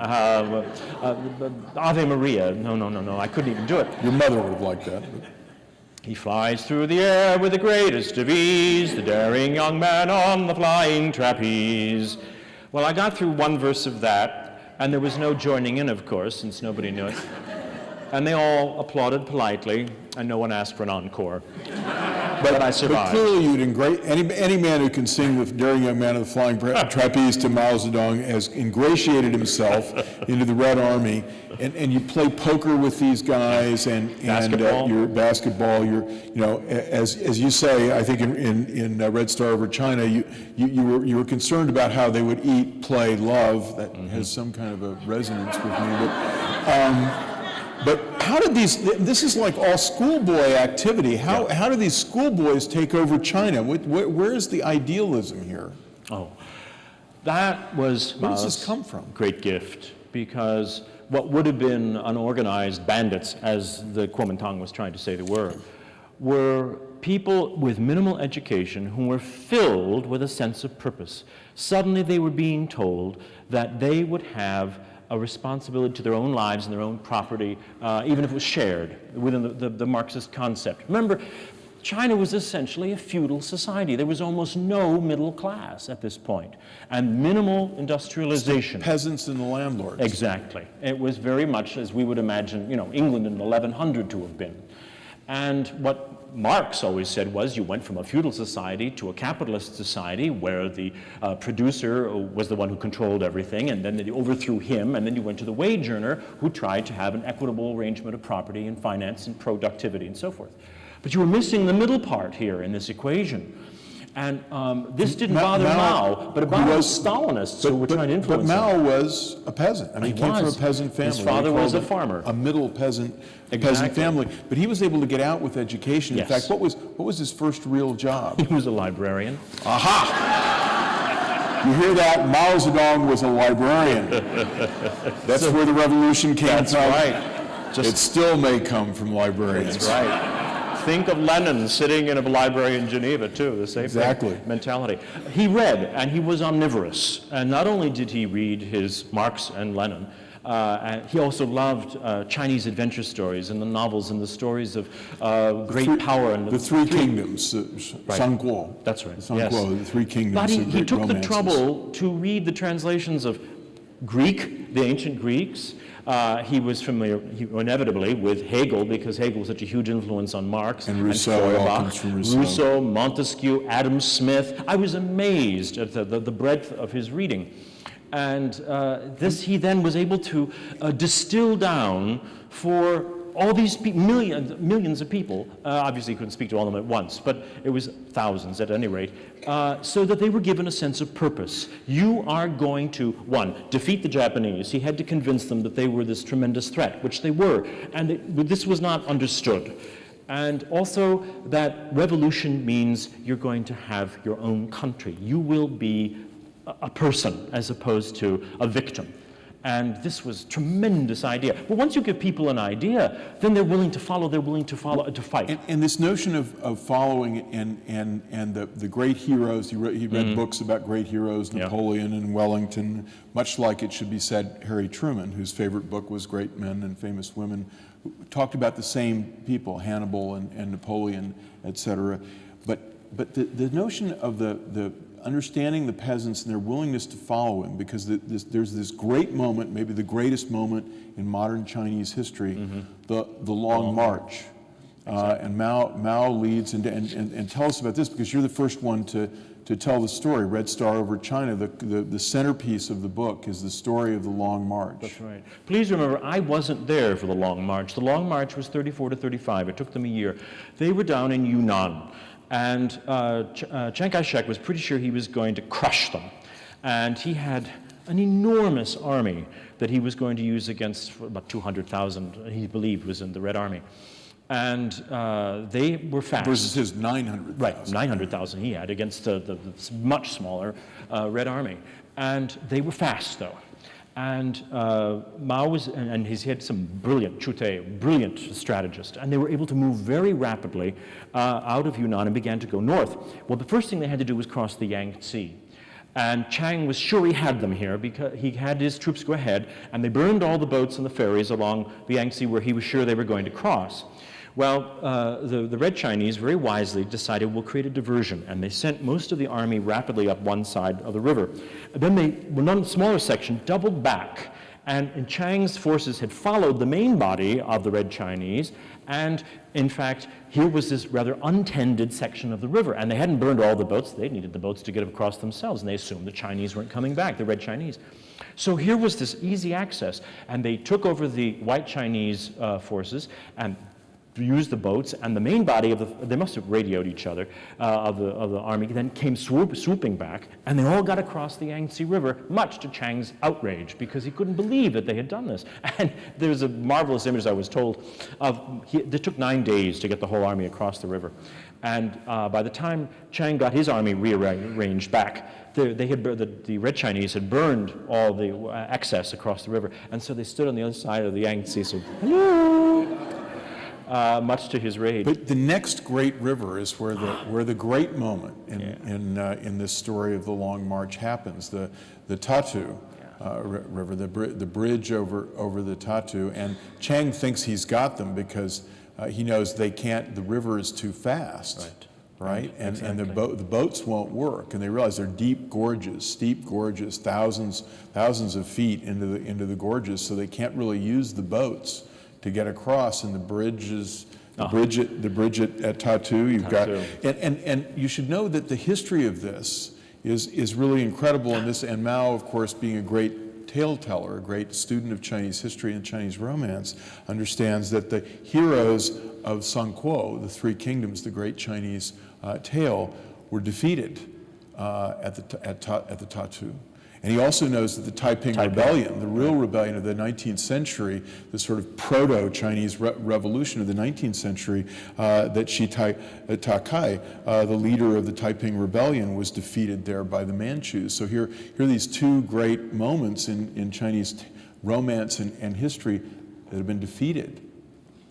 Ave Maria. No, I couldn't even do it. Your mother would have liked that. He flies through the air with the greatest of ease, the daring young man on the flying trapeze. Well, I got through one verse of that, and there was no joining in, of course, since nobody knew it. And they all applauded politely, and no one asked for an encore. But I survived. But clearly you'd any man who can sing the daring young man of the flying trapeze to Mao Zedong has ingratiated himself into the Red Army, and you play poker with these guys, and your basketball, as you say, I think in Red Star Over China, you were concerned about how they would eat, play, love. That has some kind of a resonance with me. But how did this is like all schoolboy activity. How do these schoolboys take over China? Where is the idealism here? Oh, that was Where does this come from? Great gift. because what would have been unorganized bandits, as the Kuomintang was trying to say they were people with minimal education who were filled with a sense of purpose. Suddenly they were being told that they would have a responsibility to their own lives and their own property, even if it was shared within the Marxist concept. Remember, China was essentially a feudal society. There was almost no middle class at this point, and minimal industrialization. Peasants and the landlords. Exactly. It was very much as we would imagine, England in 1100 to have been. And what Marx always said was you went from a feudal society to a capitalist society where the producer was the one who controlled everything, and then they overthrew him, and then you went to the wage earner who tried to have an equitable arrangement of property and finance and productivity and so forth. But you were missing the middle part here in this equation. And this didn't bother Mao, but it bothered Stalinists who were trying to influence him. But Mao was a peasant. I mean, he came from a peasant family. His father was a farmer. A middle peasant family. But he was able to get out with education. Yes. In fact, what was his first real job? He was a librarian. Aha! You hear that? Mao Zedong was a librarian. That's where the revolution came from. That's right. It still may come from librarians. That's right. Think of Lenin sitting in a library in Geneva, too, the same mentality. He read, and he was omnivorous. And not only did he read his Marx and Lenin, he also loved Chinese adventure stories and the novels and the stories of great power. And the Three Kingdoms, Sun Guo. That's right, Sun Guo, the Three Kingdoms. But he took the trouble to read the translations of Greek, the ancient Greeks. He was familiar, inevitably, with Hegel, because Hegel was such a huge influence on Marx. And Rousseau, it all comes from Rousseau. Rousseau, Montesquieu, Adam Smith. I was amazed at the breadth of his reading. And he then was able to distill down for all these millions of people. Obviously, he couldn't speak to all of them at once, but it was thousands at any rate, so that they were given a sense of purpose. You are going to, one, defeat the Japanese. He had to convince them that they were this tremendous threat, which they were, and this was not understood. And also that revolution means you're going to have your own country. You will be a person as opposed to a victim. And this was a tremendous idea. But once you give people an idea, then they're willing to follow, to fight. And this notion of following and the great heroes, he read books about great heroes, Napoleon and Wellington, much like it should be said Harry Truman, whose favorite book was Great Men and Famous Women, who talked about the same people, Hannibal and Napoleon, etc. But the notion of the understanding the peasants and their willingness to follow him, because there's this great moment, maybe the greatest moment in modern Chinese history, the Long March. Exactly. And Mao leads, and tell us about this, because you're the first one to tell the story, Red Star over China. The centerpiece of the book is the story of the Long March. That's right. Please remember, I wasn't there for the Long March. The Long March was 34 to 35. It took them a year. They were down in Yunnan. And Chiang Kai-shek was pretty sure he was going to crush them. And he had an enormous army that he was going to use against about 200,000, he believed, was in the Red Army. And they were fast. Versus his 900,000. Right, 900,000 he had against the much smaller Red Army. And they were fast, though. And Mao was, and he had some brilliant strategist, and they were able to move very rapidly out of Yunnan and began to go north. Well, the first thing they had to do was cross the Yangtze. And Chiang was sure he had them here because he had his troops go ahead, and they burned all the boats and the ferries along the Yangtze where he was sure they were going to cross. Well, the Red Chinese very wisely decided we'll create a diversion, and they sent most of the army rapidly up one side of the river. And then they, one smaller section, doubled back, and Chiang's forces had followed the main body of the Red Chinese, and in fact, here was this rather untended section of the river, and they hadn't burned all the boats. They needed the boats to get across themselves, and they assumed the Chinese weren't coming back, the Red Chinese. So here was this easy access, and they took over the White Chinese forces and used the boats, and the main body of they must have radioed each other, of the army, then came swooping back, and they all got across the Yangtze River, much to Chiang's outrage, because he couldn't believe that they had done this. And there's a marvelous image, I was told, of, it took 9 days to get the whole army across the river. And by the time Chiang got his army rearranged back, the Red Chinese had burned all the access across the river, and so they stood on the other side of the Yangtze, so hello, much to his rage. But the next great river is where the great moment in this story of the Long March happens. The Tatu River, the bridge over the Tatu, and Chiang thinks he's got them because he knows they can't. The river is too fast. Right? And the boats won't work, and they realize they're deep gorges, steep gorges, thousands of feet into the gorges, so they can't really use the boats to get across. And the bridge at Tatu. You've got, and you should know that the history of this is really incredible. And Mao, of course, being a great tale teller, a great student of Chinese history and Chinese romance, understands that the heroes of Sun Kuo, the three kingdoms, the great Chinese tale, were defeated at the Tatu. And he also knows that the Taiping Rebellion, the real rebellion of the 19th century, the sort of proto-Chinese revolution of the 19th century, that Takai, the leader of the Taiping Rebellion, was defeated there by the Manchus. So here are these two great moments in Chinese romance and history that have been defeated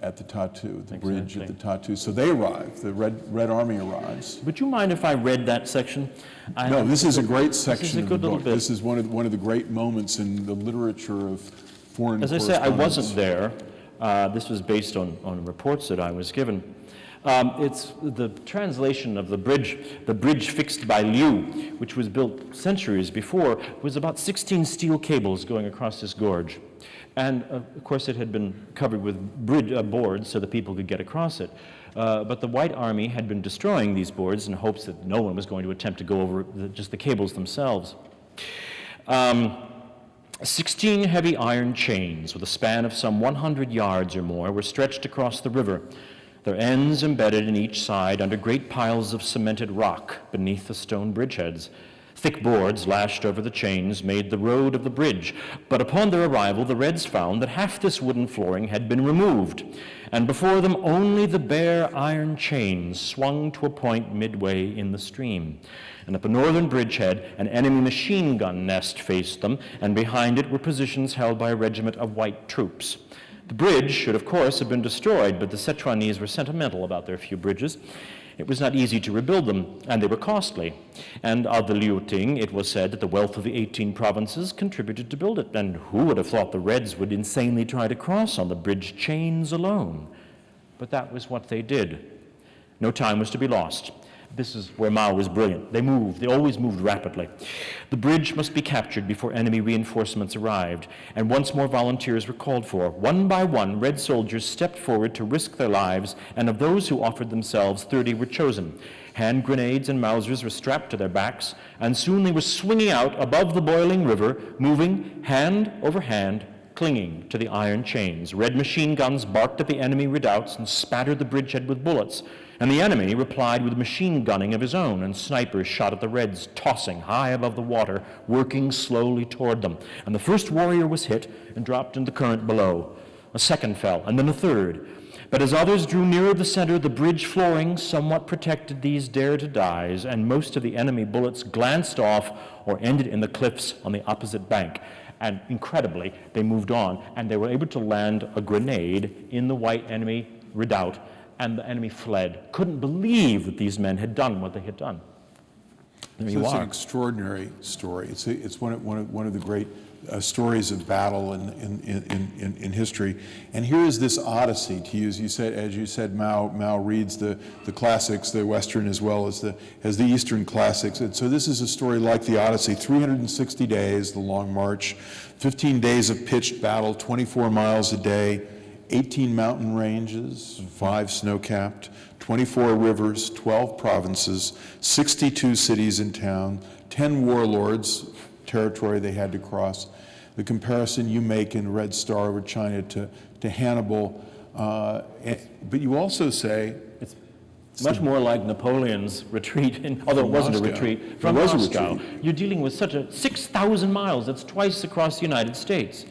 at the Tatu, the bridge at the Tatu. So they arrive, the Red Army arrives. Would you mind if I read that section? No, this is a great section of the book. Bit. This is one of the great moments in the literature of foreign As I say, I wasn't there. This was based on reports that I was given. It's the translation of the bridge fixed by Liu, which was built centuries before, was about 16 steel cables going across this gorge. And of course it had been covered with boards so that people could get across it. But the White Army had been destroying these boards in hopes that no one was going to attempt to go over just the cables themselves. 16 heavy iron chains with a span of some 100 yards or more were stretched across the river, their ends embedded in each side under great piles of cemented rock beneath the stone bridgeheads. Thick boards lashed over the chains made the road of the bridge, but upon their arrival the Reds found that half this wooden flooring had been removed, and before them only the bare iron chains swung to a point midway in the stream. And at the northern bridgehead an enemy machine gun nest faced them, and behind it were positions held by a regiment of white troops. The bridge should of course have been destroyed, but the Sichuanese were sentimental about their few bridges. It was not easy to rebuild them, and they were costly. And of the Liuting, it was said that the wealth of the 18 provinces contributed to build it, and who would have thought the Reds would insanely try to cross on the bridge chains alone? But that was what they did. No time was to be lost. This is where Mao was brilliant. They always moved rapidly. The bridge must be captured before enemy reinforcements arrived, and once more volunteers were called for. One by one, Red soldiers stepped forward to risk their lives, and of those who offered themselves, 30 were chosen. Hand grenades and Mausers were strapped to their backs, and soon they were swinging out above the boiling river, moving hand over hand, clinging to the iron chains. Red machine guns barked at the enemy redoubts and spattered the bridgehead with bullets. And the enemy replied with machine gunning of his own, and snipers shot at the Reds, tossing high above the water, working slowly toward them. And the first warrior was hit and dropped in the current below. A second fell, and then a third. But as others drew nearer the center, the bridge flooring somewhat protected these dare-to-dies, and most of the enemy bullets glanced off or ended in the cliffs on the opposite bank. And incredibly, they moved on, and they were able to land a grenade in the white enemy redoubt, and the enemy fled. Couldn't believe that these men had done what they had done. There you It's are. an extraordinary story. It's one of the great stories of battle in history. And here is this Odyssey to use. As you said, Mao reads the classics, the Western as well as the Eastern classics. And so this is a story like the Odyssey. 360 days, the Long March, 15 days of pitched battle, 24 miles a day, 18 mountain ranges, 5 snow-capped, 24 rivers, 12 provinces, 62 cities and towns, 10 warlords, territory they had to cross. The comparison you make in Red Star over China to Hannibal, but you also say It's much more like Napoleon's retreat, although it wasn't a Moscow. retreat, from It was a Moscow. retreat. You're dealing with such a 6,000 miles, that's twice across the United States.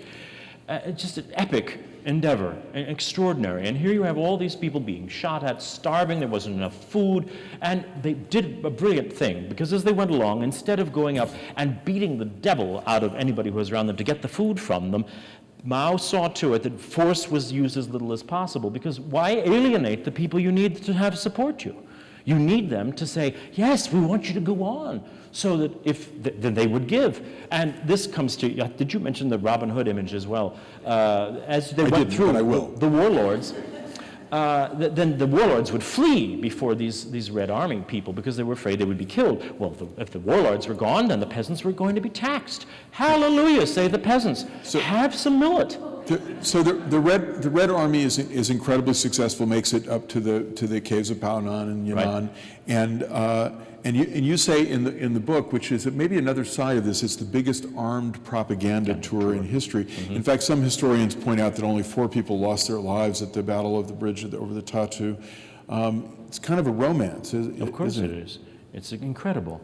It's just an epic endeavor, extraordinary. And here you have all these people being shot at, starving, there wasn't enough food, and they did a brilliant thing, because as they went along, instead of going up and beating the devil out of anybody who was around them to get the food from them, Mao saw to it that force was used as little as possible, because why alienate the people you need to have support you? You need them to say, yes, we want you to go on, so that then they would give. And this comes to, did you mention the Robin Hood image as well? As they went through the warlords, then the warlords would flee before these Red Army people because they were afraid they would be killed. Well, if the warlords were gone, then the peasants were going to be taxed. Hallelujah, say the peasants. So, have some millet. So the Red Army is incredibly successful, makes it up to the caves of Paonan and Yunnan, right. And you say in the book, which is maybe another side of this, it's the biggest armed propaganda tour in history. Mm-hmm. In fact, some historians point out that only 4 people lost their lives at the Battle of the Bridge over the Tatu. It's kind of a romance, of course isn't it is. It's incredible.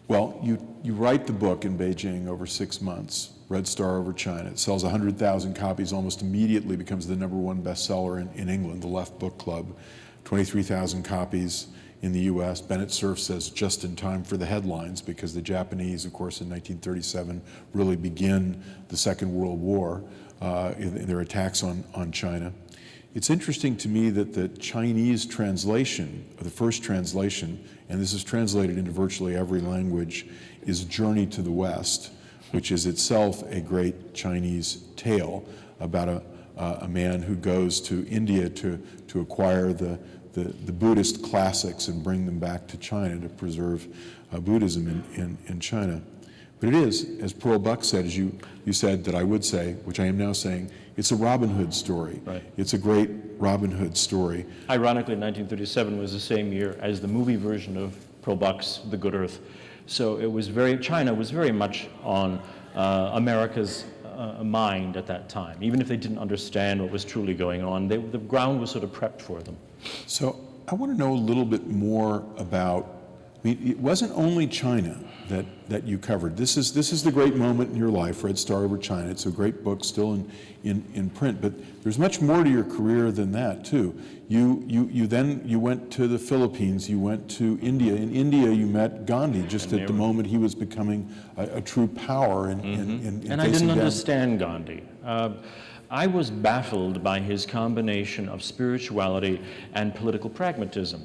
Well, you write the book in Beijing over 6 months. Red Star over China. It sells 100,000 copies, almost immediately becomes the #1 bestseller in England, the Left Book Club. 23,000 copies in the US. Bennett Cerf says just in time for the headlines, because the Japanese, of course, in 1937 really begin the Second World War in their attacks on China. It's interesting to me that the Chinese translation, the first translation, and this is translated into virtually every language, is Journey to the West, which is itself a great Chinese tale about a man who goes to India to acquire the Buddhist classics and bring them back to China to preserve Buddhism in China. But it is, as Pearl Buck said, as you said that I would say, which I am now saying, it's a Robin Hood story. Right. It's a great Robin Hood story. Ironically, 1937 was the same year as the movie version of Pearl Buck's The Good Earth. So it was China was very much on America's mind at that time. Even if they didn't understand what was truly going on, the ground was sort of prepped for them. So I want to know a little bit more about, I mean, it wasn't only China that you covered. This is the great moment in your life, Red Star over China. It's a great book still in print, but there's much more to your career than that too. You went to the Philippines, you went to India. In India you met Gandhi just at the moment he was becoming a true power in and I didn't understand Gandhi. I was baffled by his combination of spirituality and political pragmatism.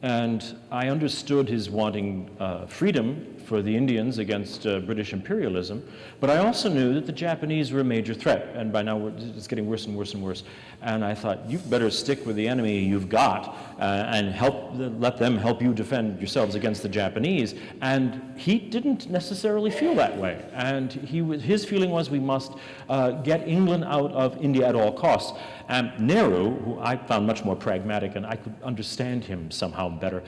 And I understood his wanting freedom for the Indians against British imperialism, but I also knew that the Japanese were a major threat, and by now it's getting worse and worse and worse. And I thought, you better stick with the enemy you've got and let them help you defend yourselves against the Japanese. And he didn't necessarily feel that way. And his feeling was we must get England out of India at all costs. And Nehru, who I found much more pragmatic and I could understand him somehow better,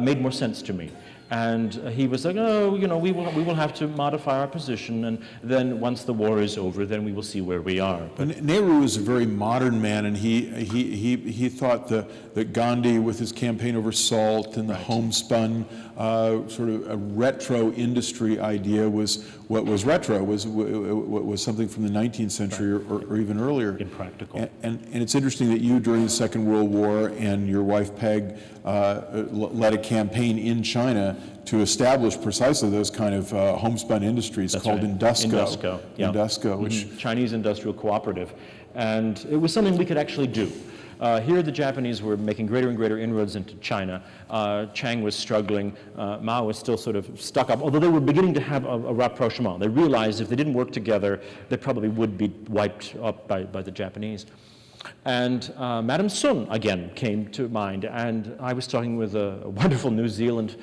made more sense to me. And he was like, oh, we will have to modify our position, and then once the war is over, then we will see where we are. But Nehru was a very modern man, and he thought that Gandhi, with his campaign over salt and the homespun sort of a retro industry idea, was what was retro, was something from the 19th century or even earlier. Impractical. And it's interesting that you, during the Second World War, and your wife Peg led a campaign in China to establish precisely those kind of homespun industries. That's called right. Indusco. Indusco, which Chinese Industrial Cooperative, and it was something we could actually do. Here the Japanese were making greater and greater inroads into China. Chiang was struggling. Mao was still sort of stuck up, although they were beginning to have a rapprochement. They realized if they didn't work together, they probably would be wiped up by the Japanese. And Madame Sun, again, came to mind. And I was talking with a wonderful New Zealand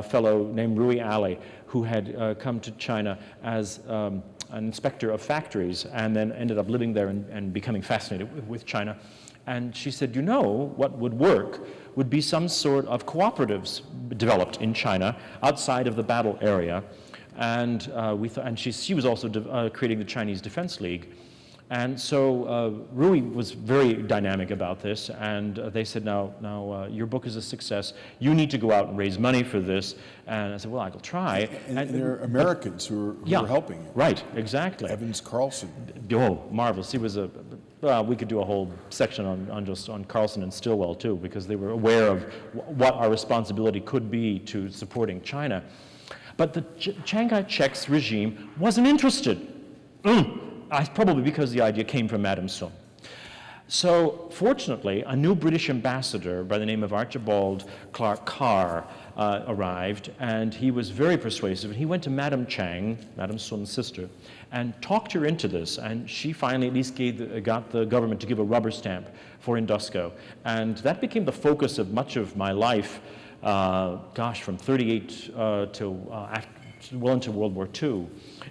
fellow named Rui Ali, who had come to China as an inspector of factories and then ended up living there and becoming fascinated with China. And she said, what would work would be some sort of cooperatives developed in China outside of the battle area. And she was also creating the Chinese Defense League. And so Rui was very dynamic about this, and they said, now your book is a success. You need to go out and raise money for this. And I said, well, I'll try. And there are Americans who are helping you. Right, exactly. Evans Carlson. Oh, marvelous. He was we could do a whole section on Carlson and Stilwell, too, because they were aware of what our responsibility could be to supporting China. But the Chiang Kai-shek's regime wasn't interested. Probably because the idea came from Madame Sun. So fortunately, a new British ambassador by the name of Archibald Clark Carr arrived, and he was very persuasive. And he went to Madame Chiang, Madame Sun's sister, and talked her into this. And she finally at least got the government to give a rubber stamp for Indusco. And that became the focus of much of my life, from 38 well into World War II.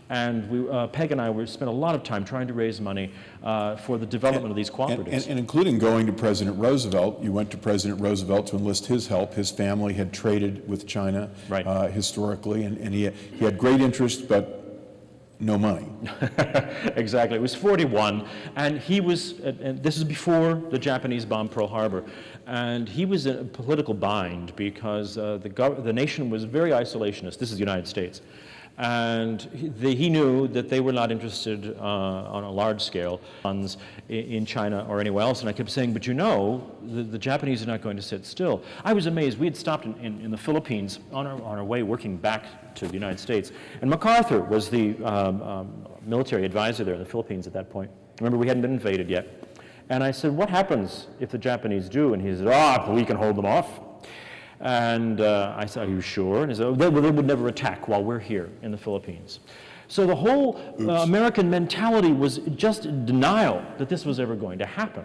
And Peg and I spent a lot of time trying to raise money for the development of these cooperatives. And including going to President Roosevelt. You went to President Roosevelt to enlist his help. His family had traded with China historically, and he had great interest, but no money. Exactly. It was 41, and he was, and this is before the Japanese bombed Pearl Harbor, and he was in a political bind because the nation was very isolationist. This is the United States. And he knew that they were not interested on a large scale funds in China or anywhere else. And I kept saying, but you know, the Japanese are not going to sit still. I was amazed. We had stopped in the Philippines on our way working back to the United States. And MacArthur was the military advisor there in the Philippines at that point. Remember, we hadn't been invaded yet. And I said, what happens if the Japanese do? And he said, we can hold them off. And I said, are you sure? And he said, they would never attack while we're here in the Philippines. So the whole American mentality was just denial that this was ever going to happen.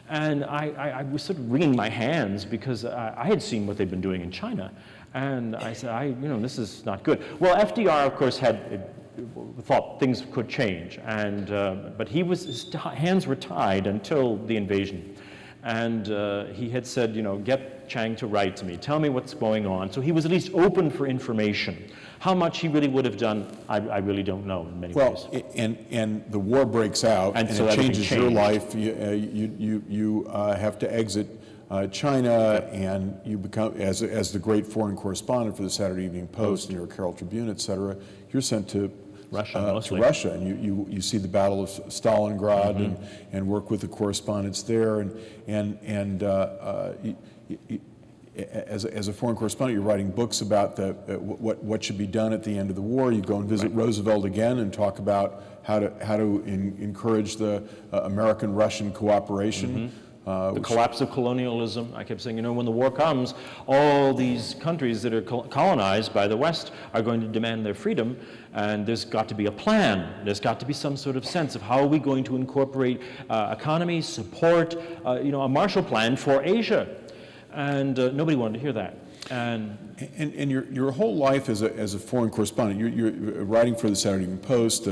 And I was sort of wringing my hands because I had seen what they'd been doing in China. And I said, this is not good. Well, FDR, of course, thought things could change. But his hands were tied until the invasion. And he had said, get Chiang to write to me, tell me what's going on. So he was at least open for information. How much he really would have done, I really don't know in many ways. Well, and the war breaks out, and so it changes your life. You have to exit China, and you become, as the great foreign correspondent for the Saturday Evening Post, New York Herald Tribune, et cetera, you're sent to Russia, and you see the Battle of Stalingrad and work with the correspondents there, as a foreign correspondent, you're writing books about what should be done at the end of the war. You go and visit Roosevelt again and talk about how to encourage the American-Russian cooperation. The collapse of colonialism. I kept saying, when the war comes, all these countries that are colonized by the West are going to demand their freedom, and there's got to be a plan. There's got to be some sort of sense of how are we going to incorporate economy, support, a Marshall Plan for Asia. And nobody wanted to hear that. And your whole life as a foreign correspondent, you're writing for the Saturday Evening Post,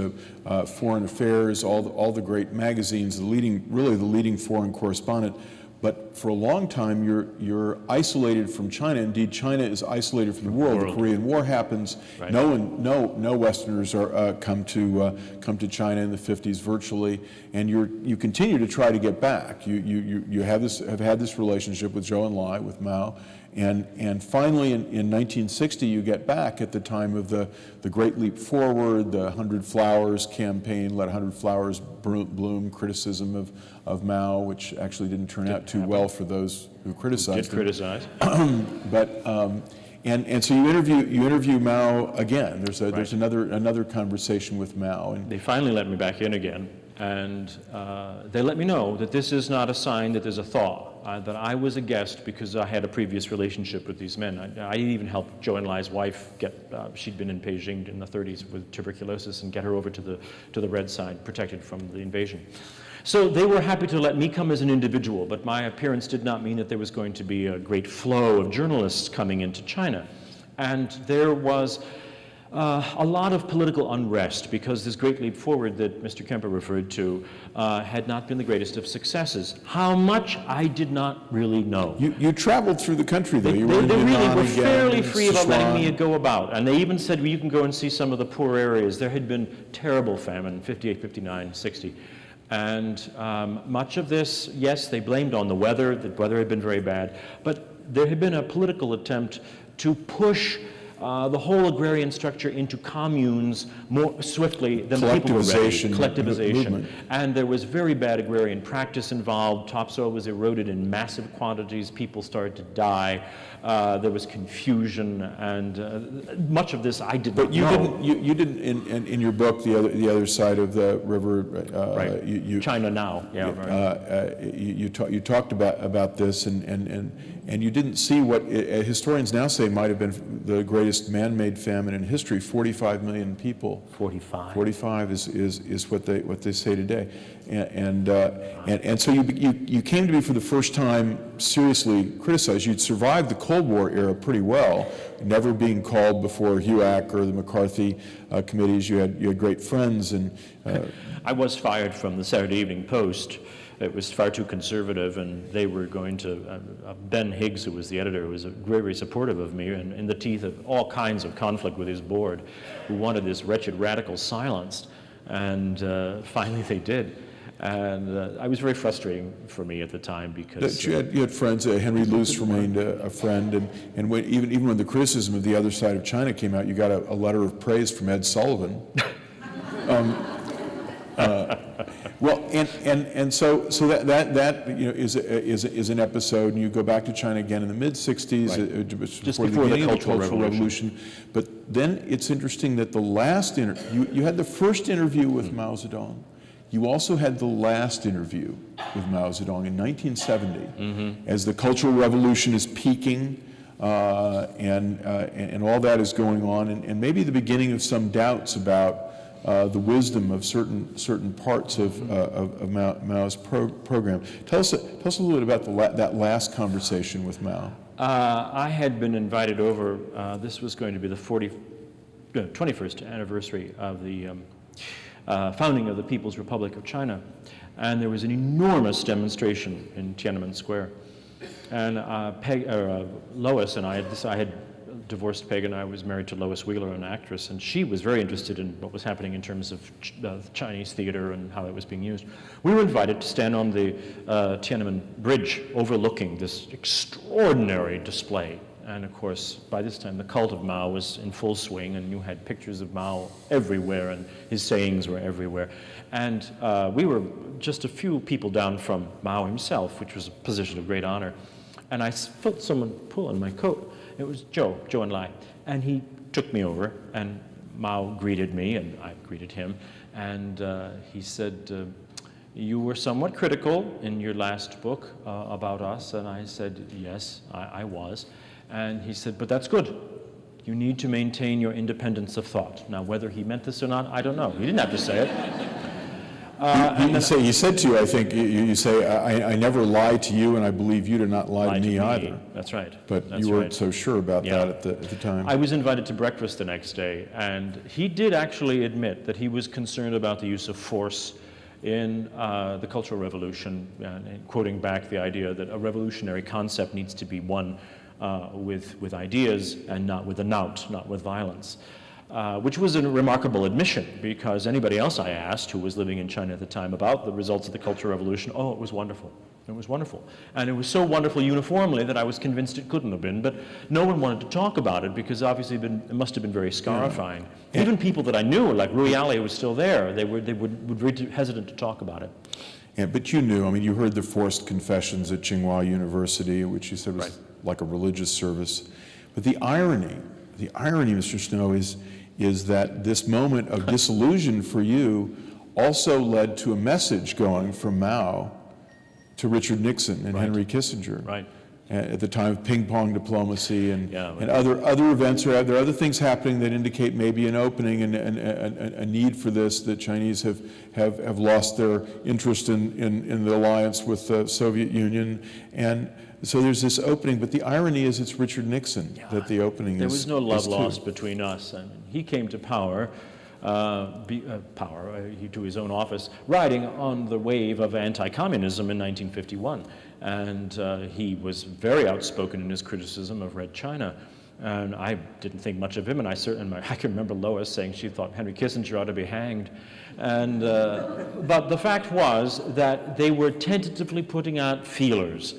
Foreign Affairs, all the great magazines, the leading foreign correspondent. But for a long time, you're isolated from China. Indeed, China is isolated from the world. The Korean War happens. Right. No Westerners come to China in the 50s virtually, and you continue to try to get back. You have had this relationship with Zhou Enlai, with Mao. And finally, in 1960, you get back at the time of the Great Leap Forward, the 100 Flowers campaign, Let 100 Flowers Bloom, criticism of Mao, which actually didn't turn out too well for those who criticized him. But and so you interview Mao again. There's another conversation with Mao. And they finally let me back in again, and they let me know that this is not a sign that there's a thaw. That I was a guest because I had a previous relationship with these men. I even helped Zhou Enlai's wife she'd been in Beijing in the 30s with tuberculosis, and get her over to the red side, protected from the invasion. So they were happy to let me come as an individual, but my appearance did not mean that there was going to be a great flow of journalists coming into China. And there was a lot of political unrest because this Great Leap Forward that Mr. Kemper referred to had not been the greatest of successes. How much, I did not really know. You traveled through the country, though. They really were fairly free about letting me go about. And they even said, well, you can go and see some of the poor areas. There had been terrible famine, 58, 59, 60. And much of this, yes, they blamed on the weather had been very bad, but there had been a political attempt to push the whole agrarian structure into communes more swiftly than the people were ready. Collectivization. Movement. And there was very bad agrarian practice involved. Topsoil was eroded in massive quantities. People started to die. There was confusion, and much of this I did not know. You didn't in your book, the other side of the river. Right. China Now. Yeah. Right. You talked about this, and you didn't see what historians now say might have been the greatest man-made famine in history. 45 million people. 45. 45 is what they say today, and so you came to be for the first time seriously criticized. You'd survived the Cold War era pretty well, never being called before HUAC or the McCarthy committees. You had great friends, and I was fired from the Saturday Evening Post. It was far too conservative, and they were going to, Ben Higgs, who was the editor, was very, very supportive of me, and in the teeth of all kinds of conflict with his board, who wanted this wretched radical silenced, and finally they did. And I was very frustrating for me at the time because... You had friends, Henry Luce remained a friend, and even when the criticism of the other side of China came out, you got a letter of praise from Ed Sullivan. Well, and so that is an episode, and you go back to China again in the mid-'60s, right. Just before the Cultural Revolution. But then it's interesting that the last you had the first interview with Mao Zedong. You also had the last interview with Mao Zedong in 1970, as the Cultural Revolution is peaking, and all that is going on, and maybe the beginning of some doubts about the wisdom of certain parts of Mao's program. Tell us a little bit about that last conversation with Mao. I had been invited over. This was going to be the 21st anniversary of the founding of the People's Republic of China, and there was an enormous demonstration in Tiananmen Square. And Lois and I had divorced Peg, and I was married to Lois Wheeler, an actress, and she was very interested in what was happening in terms of Chinese theater and how it was being used. We were invited to stand on the Tiananmen Bridge overlooking this extraordinary display. And of course, by this time, the cult of Mao was in full swing, and you had pictures of Mao everywhere, and his sayings were everywhere. And we were just a few people down from Mao himself, which was a position of great honor. And I felt someone pull on my coat. It was Joe and Lai, and he took me over, and Mao greeted me, and I greeted him, and he said, you were somewhat critical in your last book about us, and I said, yes, I was, and he said, but that's good. You need to maintain your independence of thought. Now, whether he meant this or not, I don't know. He didn't have to say it. He said to you, I think, you say, I never lie to you, and I believe you do not lie to me either. That's right. But That's you weren't so sure about that at the time. I was invited to breakfast the next day, and he did actually admit that he was concerned about the use of force in the Cultural Revolution, and quoting back the idea that a revolutionary concept needs to be one with ideas and not with a knout, not with violence. Which was a remarkable admission, because anybody else I asked who was living in China at the time about the results of the Cultural Revolution, oh, it was wonderful. It was wonderful. And it was so wonderful uniformly that I was convinced it couldn't have been, but no one wanted to talk about it because obviously it must have been very scarifying. Yeah. Even people that I knew, like Rui Ali, who was still there, they would be hesitant to talk about it. Yeah, but you knew, I mean, you heard the forced confessions at Tsinghua University, which you said was like a religious service. But the irony, Mr. Snow, is that this moment of disillusion for you also led to a message going from Mao to Richard Nixon and Henry Kissinger. Right. At the time of ping-pong diplomacy and other events, or there are other things happening that indicate maybe an opening and a need for this. The Chinese have lost their interest in the alliance with the Soviet Union, and so there's this opening. But the irony is it's Richard Nixon that the opening is. There was no love lost between us. I mean, he came to power. To his own office, riding on the wave of anti-communism in 1951. And he was very outspoken in his criticism of Red China. And I didn't think much of him, and I can remember Lois saying she thought Henry Kissinger ought to be hanged. And, but the fact was that they were tentatively putting out feelers.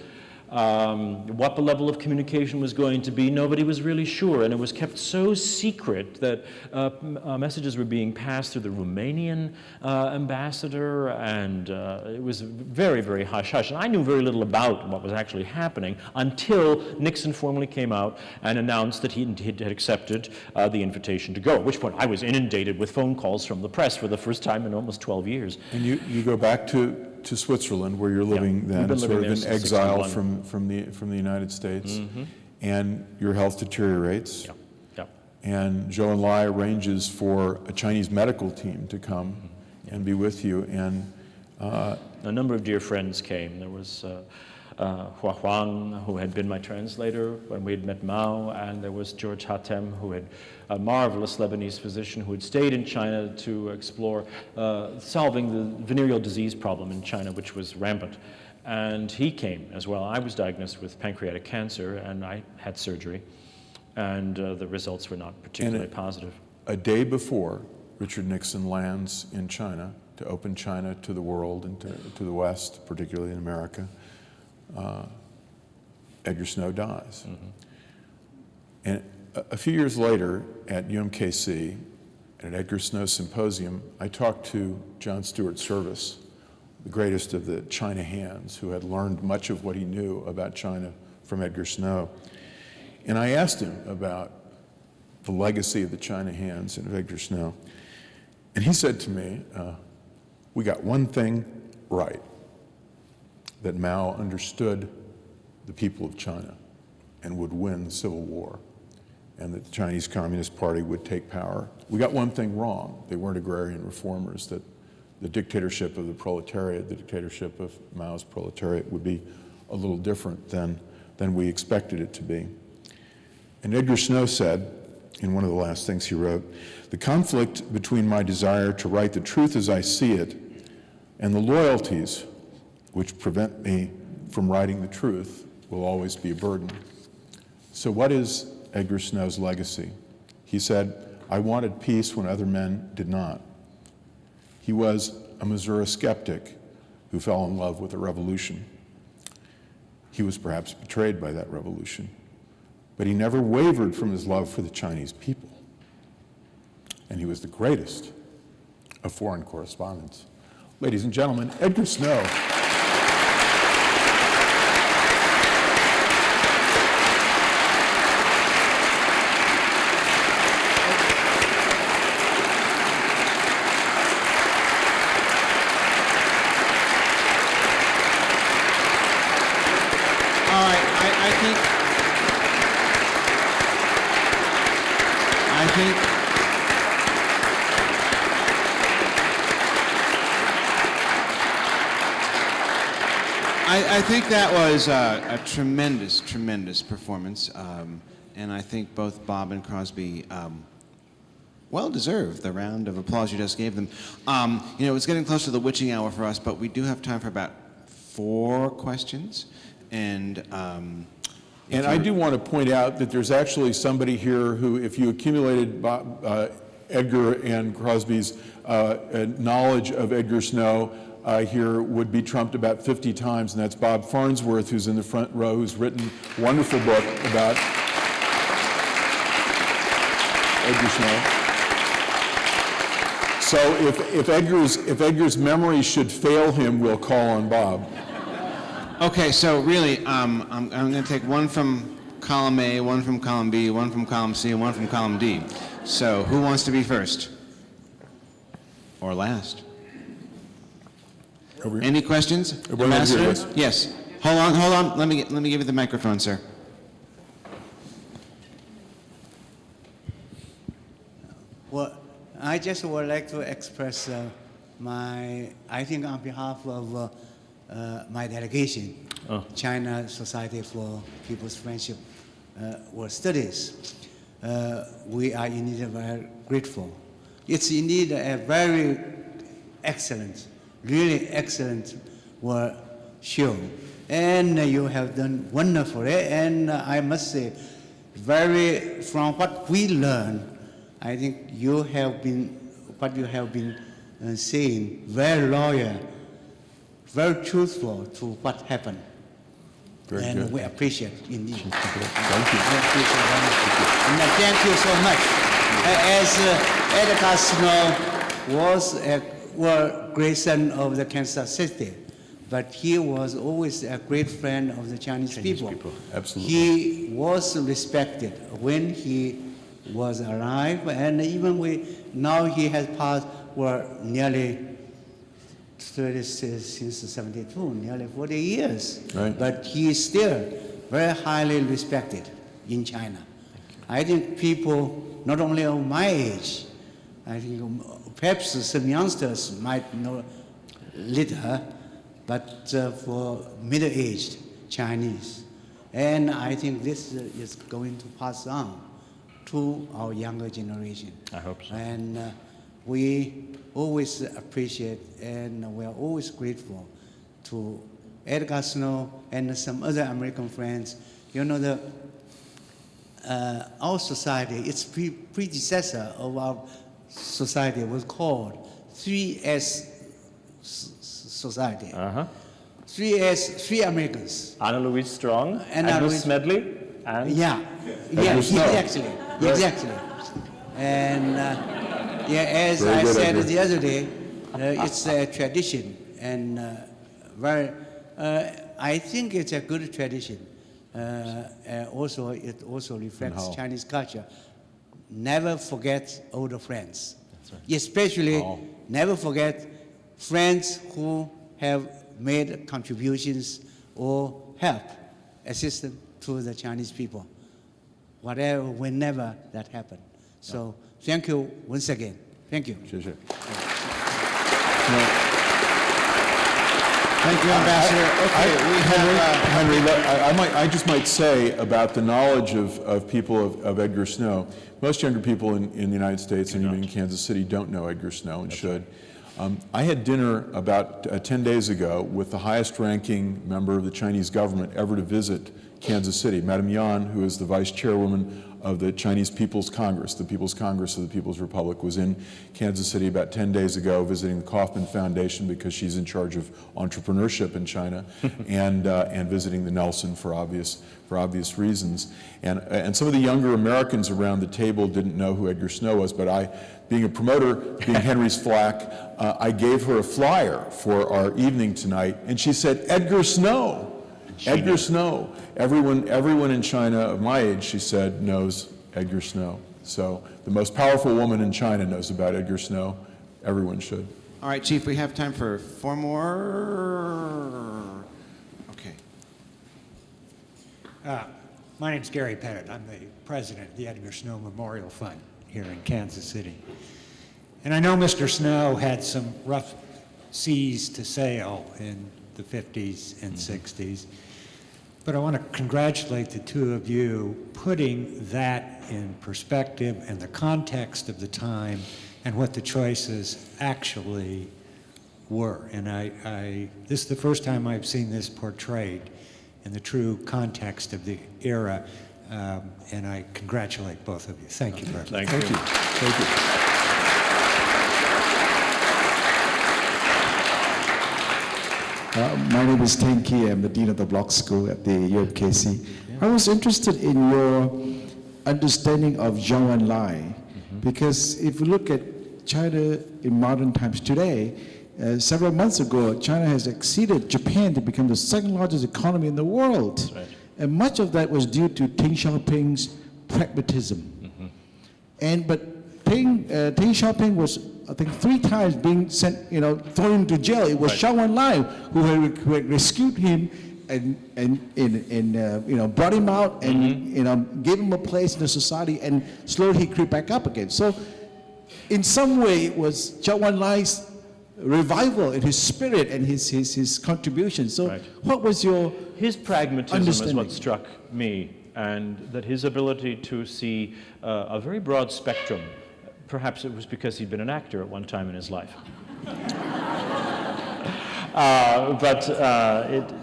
What the level of communication was going to be, nobody was really sure, and it was kept so secret that messages were being passed through the Romanian ambassador, and it was very, very hush-hush. And I knew very little about what was actually happening until Nixon formally came out and announced that he had accepted the invitation to go, at which point I was inundated with phone calls from the press for the first time in almost 12 years. And you go back to Switzerland, where you're living then, sort of in exile from the United States, and your health deteriorates. And Zhou Enlai arranges for a Chinese medical team to come and be with you. And a number of dear friends came. There was Hua Huang, who had been my translator when we had met Mao, and there was George Hatem, who had a marvelous Lebanese physician who had stayed in China to explore solving the venereal disease problem in China, which was rampant. And he came as well. I was diagnosed with pancreatic cancer, and I had surgery, and the results were not particularly positive. A day before Richard Nixon lands in China to open China to the world and to the West, particularly in America, Edgar Snow dies. And a few years later at UMKC, at Edgar Snow Symposium, I talked to John Stuart Service, the greatest of the China hands, who had learned much of what he knew about China from Edgar Snow. And I asked him about the legacy of the China hands and of Edgar Snow. And he said to me, we got one thing right, that Mao understood the people of China and would win the Civil War, and that the Chinese Communist Party would take power. We got one thing wrong. They weren't agrarian reformers, that the dictatorship of the proletariat, the dictatorship of Mao's proletariat, would be a little different than we expected it to be. And Edgar Snow said, in one of the last things he wrote, "The conflict between my desire to write the truth as I see it and the loyalties which prevent me from writing the truth will always be a burden." So what is Edgar Snow's legacy? He said, "I wanted peace when other men did not." He was a Missouri skeptic who fell in love with a revolution. He was perhaps betrayed by that revolution, but he never wavered from his love for the Chinese people. And he was the greatest of foreign correspondents. Ladies and gentlemen, Edgar Snow. I think that was a tremendous, tremendous performance, and I think both Bob and Crosby well deserved the round of applause you just gave them. You know, it's getting close to the witching hour for us, but we do have time for about 4 questions, and I do want to point out that there's actually somebody here who, if you accumulated Edgar and Crosby's knowledge of Edgar Snow, here would be trumped about 50 times, and that's Bob Farnsworth, who's in the front row, who's written a wonderful book about Edgar Snow. So if Edgar's memory should fail him, we'll call on Bob. Okay, so really, I'm going to take one from column A, one from column B, one from column C, and one from column D. So who wants to be first? Or last? Any questions? Ambassador? Yes. Hold on. Let me give you the microphone, sir. Well, I just would like to express I think on behalf of my delegation, China Society for People's Friendship World Studies. We are indeed very grateful. It's indeed a very excellent, really excellent work show. And you have done wonderfully. And I must say, from what we learned, I think you have been, what you have been saying, very loyal, very truthful to what happened. Very and good. we appreciate indeed. Thank you. I appreciate very much. And thank you so much. As Edgar Snow was a great son of the Kansas City, but he was always a great friend of the Chinese people. Absolutely. He was respected when he was alive, and even now he has passed nearly 30 since 72, nearly 40 years. Right. But he is still very highly respected in China. I think people, not only of my age, I think perhaps some youngsters might know little, but for middle-aged Chinese. And I think this is going to pass on to our younger generation. I hope so. And we always appreciate and we are always grateful to Edgar Snow and some other American friends. You know, our society, its predecessor of our society was called 3S Society. 3S, 3 Americans. Anna Louise Strong, Anna Andrew Louise- Smedley, and Edgar Snow. Exactly. And as Very I good, said Edgar. the other day, it's a tradition, and I think it's a good tradition. It also reflects how? Chinese culture. Never forget older friends. That's right. Especially, never forget friends who have made contributions or help, assistance to the Chinese people, whenever that happened. So thank you once again. Thank you. Sure. Thank you, Ambassador. Okay, we have... Henry, I just might say about the knowledge of people of Edgar Snow. Most younger people in the United States and even in Kansas City don't know Edgar Snow and should. I had dinner about 10 days ago with the highest ranking member of the Chinese government ever to visit Kansas City, Madame Yan, who is the vice chairwoman of the Chinese People's Congress. The People's Congress of the People's Republic was in Kansas City about 10 days ago visiting the Kauffman Foundation because she's in charge of entrepreneurship in China and visiting the Nelson for obvious reasons. And some of the younger Americans around the table didn't know who Edgar Snow was, but I, being a promoter, being Henry's flack, I gave her a flyer for our evening tonight, and she said, Edgar Snow. Edgar Snow. Everyone in China of my age, she said, knows Edgar Snow. So the most powerful woman in China knows about Edgar Snow. Everyone should. All right, Chief, we have time for 4 more. Okay. My name's Gary Pettit. I'm the president of the Edgar Snow Memorial Fund here in Kansas City. And I know Mr. Snow had some rough seas to sail in the 50s and 60s. But I want to congratulate the two of you putting that in perspective and the context of the time and what the choices actually were. And this is the first time I've seen this portrayed in the true context of the era, and I congratulate both of you. Thank you very much. Thank you. Thank you. My name is Teng Ki. I'm the Dean of the Block School at the UMKC. I was interested in your understanding of Zhou Enlai, because if you look at China in modern times today, several months ago, China has exceeded Japan to become the second largest economy in the world. Right. And much of that was due to Deng Xiaoping's pragmatism. But Deng Xiaoping was, I think, 3 times being sent, thrown into jail. It was Zhou Enlai who had rescued him and brought him out and gave him a place in the society, and slowly he crept back up again. So, in some way, it was Zhou Enlai's revival in his spirit and his contribution. So, what was your His pragmatism is understanding? what struck me, and that his ability to see a very broad spectrum. Perhaps it was because he'd been an actor at one time in his life.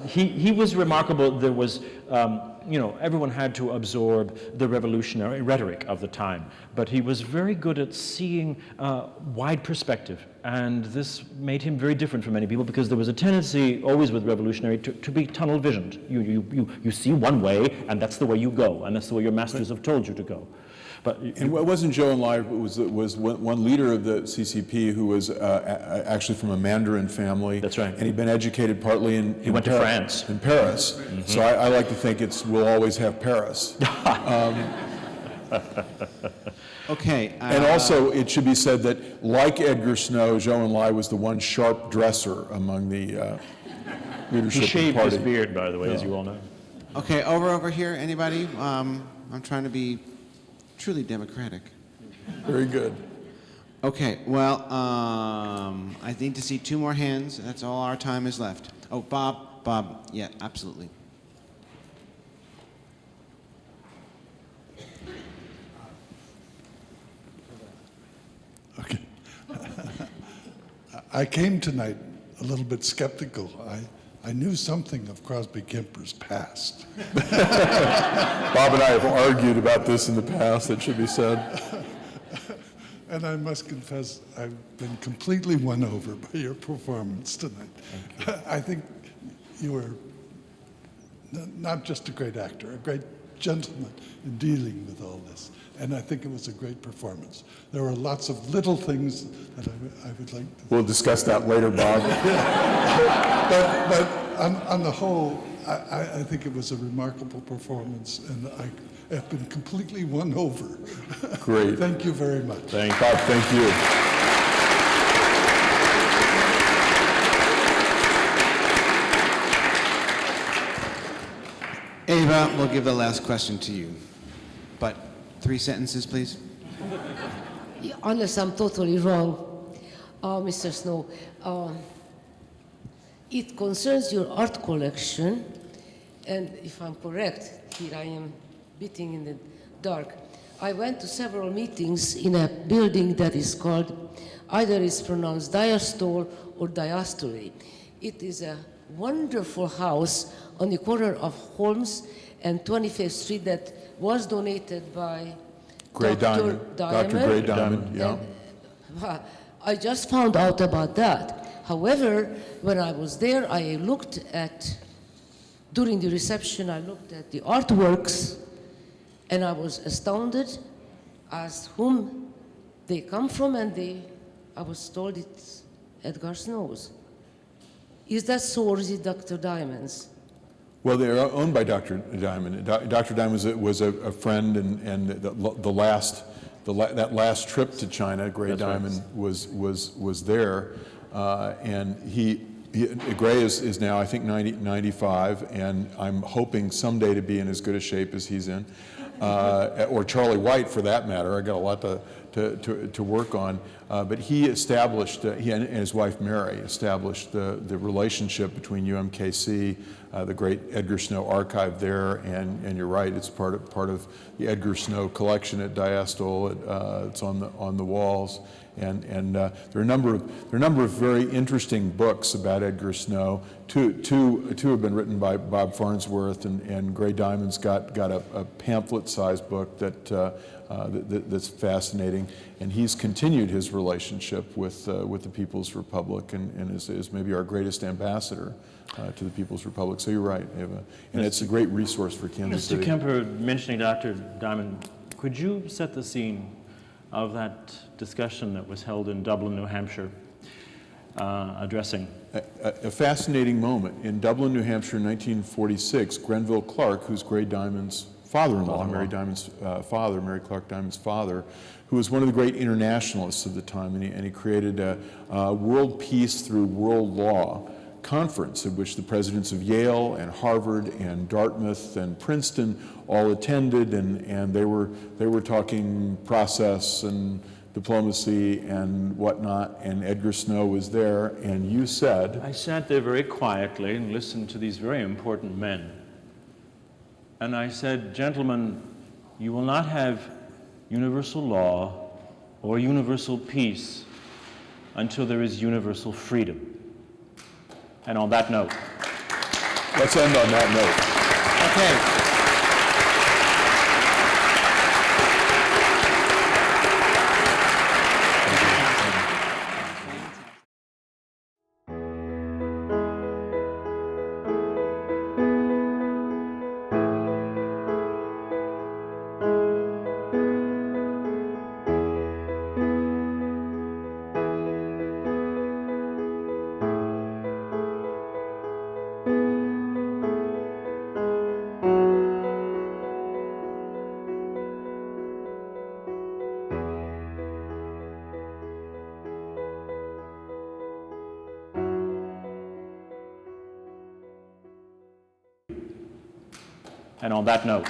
He was remarkable. There was everyone had to absorb the revolutionary rhetoric of the time, but he was very good at seeing wide perspective, and this made him very different from many people because there was a tendency always with revolutionary to be tunnel visioned. You see one way, and that's the way you go, and that's the way your masters have told you to go. But And it wasn't Zhou Enlai, was one leader of the CCP who was actually from a Mandarin family. That's right. And he'd been educated partly in He went to France. In Paris. So I like to think we'll always have Paris. Okay. And also, it should be said that, like Edgar Snow, Zhou Enlai was the one sharp dresser among the leadership he of shaved the party. his beard, by the way, as you all know. Okay, over here, anybody? I'm trying to be truly democratic. Very good. Okay, well, I need to see 2 more hands. That's all our time is left. Oh, Bob, yeah, absolutely. Okay. I came tonight a little bit skeptical. I knew something of Crosby Kemper's past. Bob and I have argued about this in the past, it should be said. And I must confess, I've been completely won over by your performance tonight. I think you were not just a great actor, a great gentleman in dealing with all this. And I think it was a great performance. There were lots of little things that I would like to... We'll discuss that later, Bob. But on the whole, I think it was a remarkable performance, and I have been completely won over. Great. Thank you very much. Bob, thank you. Ava, we'll give the last question to you. But 3 sentences, please. Unless I'm totally wrong, Mr. Snow, it concerns your art collection, and if I'm correct, here I am beating in the dark. I went to several meetings in a building that is called, either it's pronounced diastole or diastole. It is a wonderful house on the corner of Holmes and 25th Street that was donated by Gray Diamond. Dr. Gray Diamond, yeah. And, I just found out about that. However, when I was there, I looked at, during the reception, I looked at the artworks, and I was astounded as whom they come from, and I was told it's Edgar Snow's. Is that so, or is it Dr. Diamond's? Well, they're owned by Dr. Diamond. Dr. Diamond was a friend, and that last trip to China, Gray Diamond was there, and Gray is now, I think, 95, and I'm hoping someday to be in as good a shape as he's in, or Charlie White for that matter. I got a lot to work on, but he established, he and his wife Mary established the relationship between UMKC, the great Edgar Snow archive there, and you're right, it's part of the Edgar Snow collection at Diastole. It's on the walls, and there are a number of very interesting books about Edgar Snow. Two have been written by Bob Farnsworth, and Gray Diamond's got a pamphlet-sized book that's fascinating, and he's continued his relationship with the People's Republic, and is maybe our greatest ambassador to the People's Republic. So you're right, Eva, and it's a great resource for Kansas Mr. City. Kemper, mentioning Dr. Diamond, could you set the scene of that discussion that was held in Dublin, New Hampshire, addressing? A fascinating moment. In Dublin, New Hampshire in 1946, Grenville Clark, who's Gray Diamond's father-in-law, Mary Diamond's father, Mary Clark Diamond's father, who was one of the great internationalists of the time, and he created a World Peace Through World Law conference in which the presidents of Yale and Harvard and Dartmouth and Princeton all attended, and they were talking process and diplomacy and whatnot, and Edgar Snow was there, and you said... I sat there very quietly and listened to these very important men. And I said, gentlemen, you will not have universal law or universal peace until there is universal freedom. And on that note. Let's end on that note. Okay. And on that note,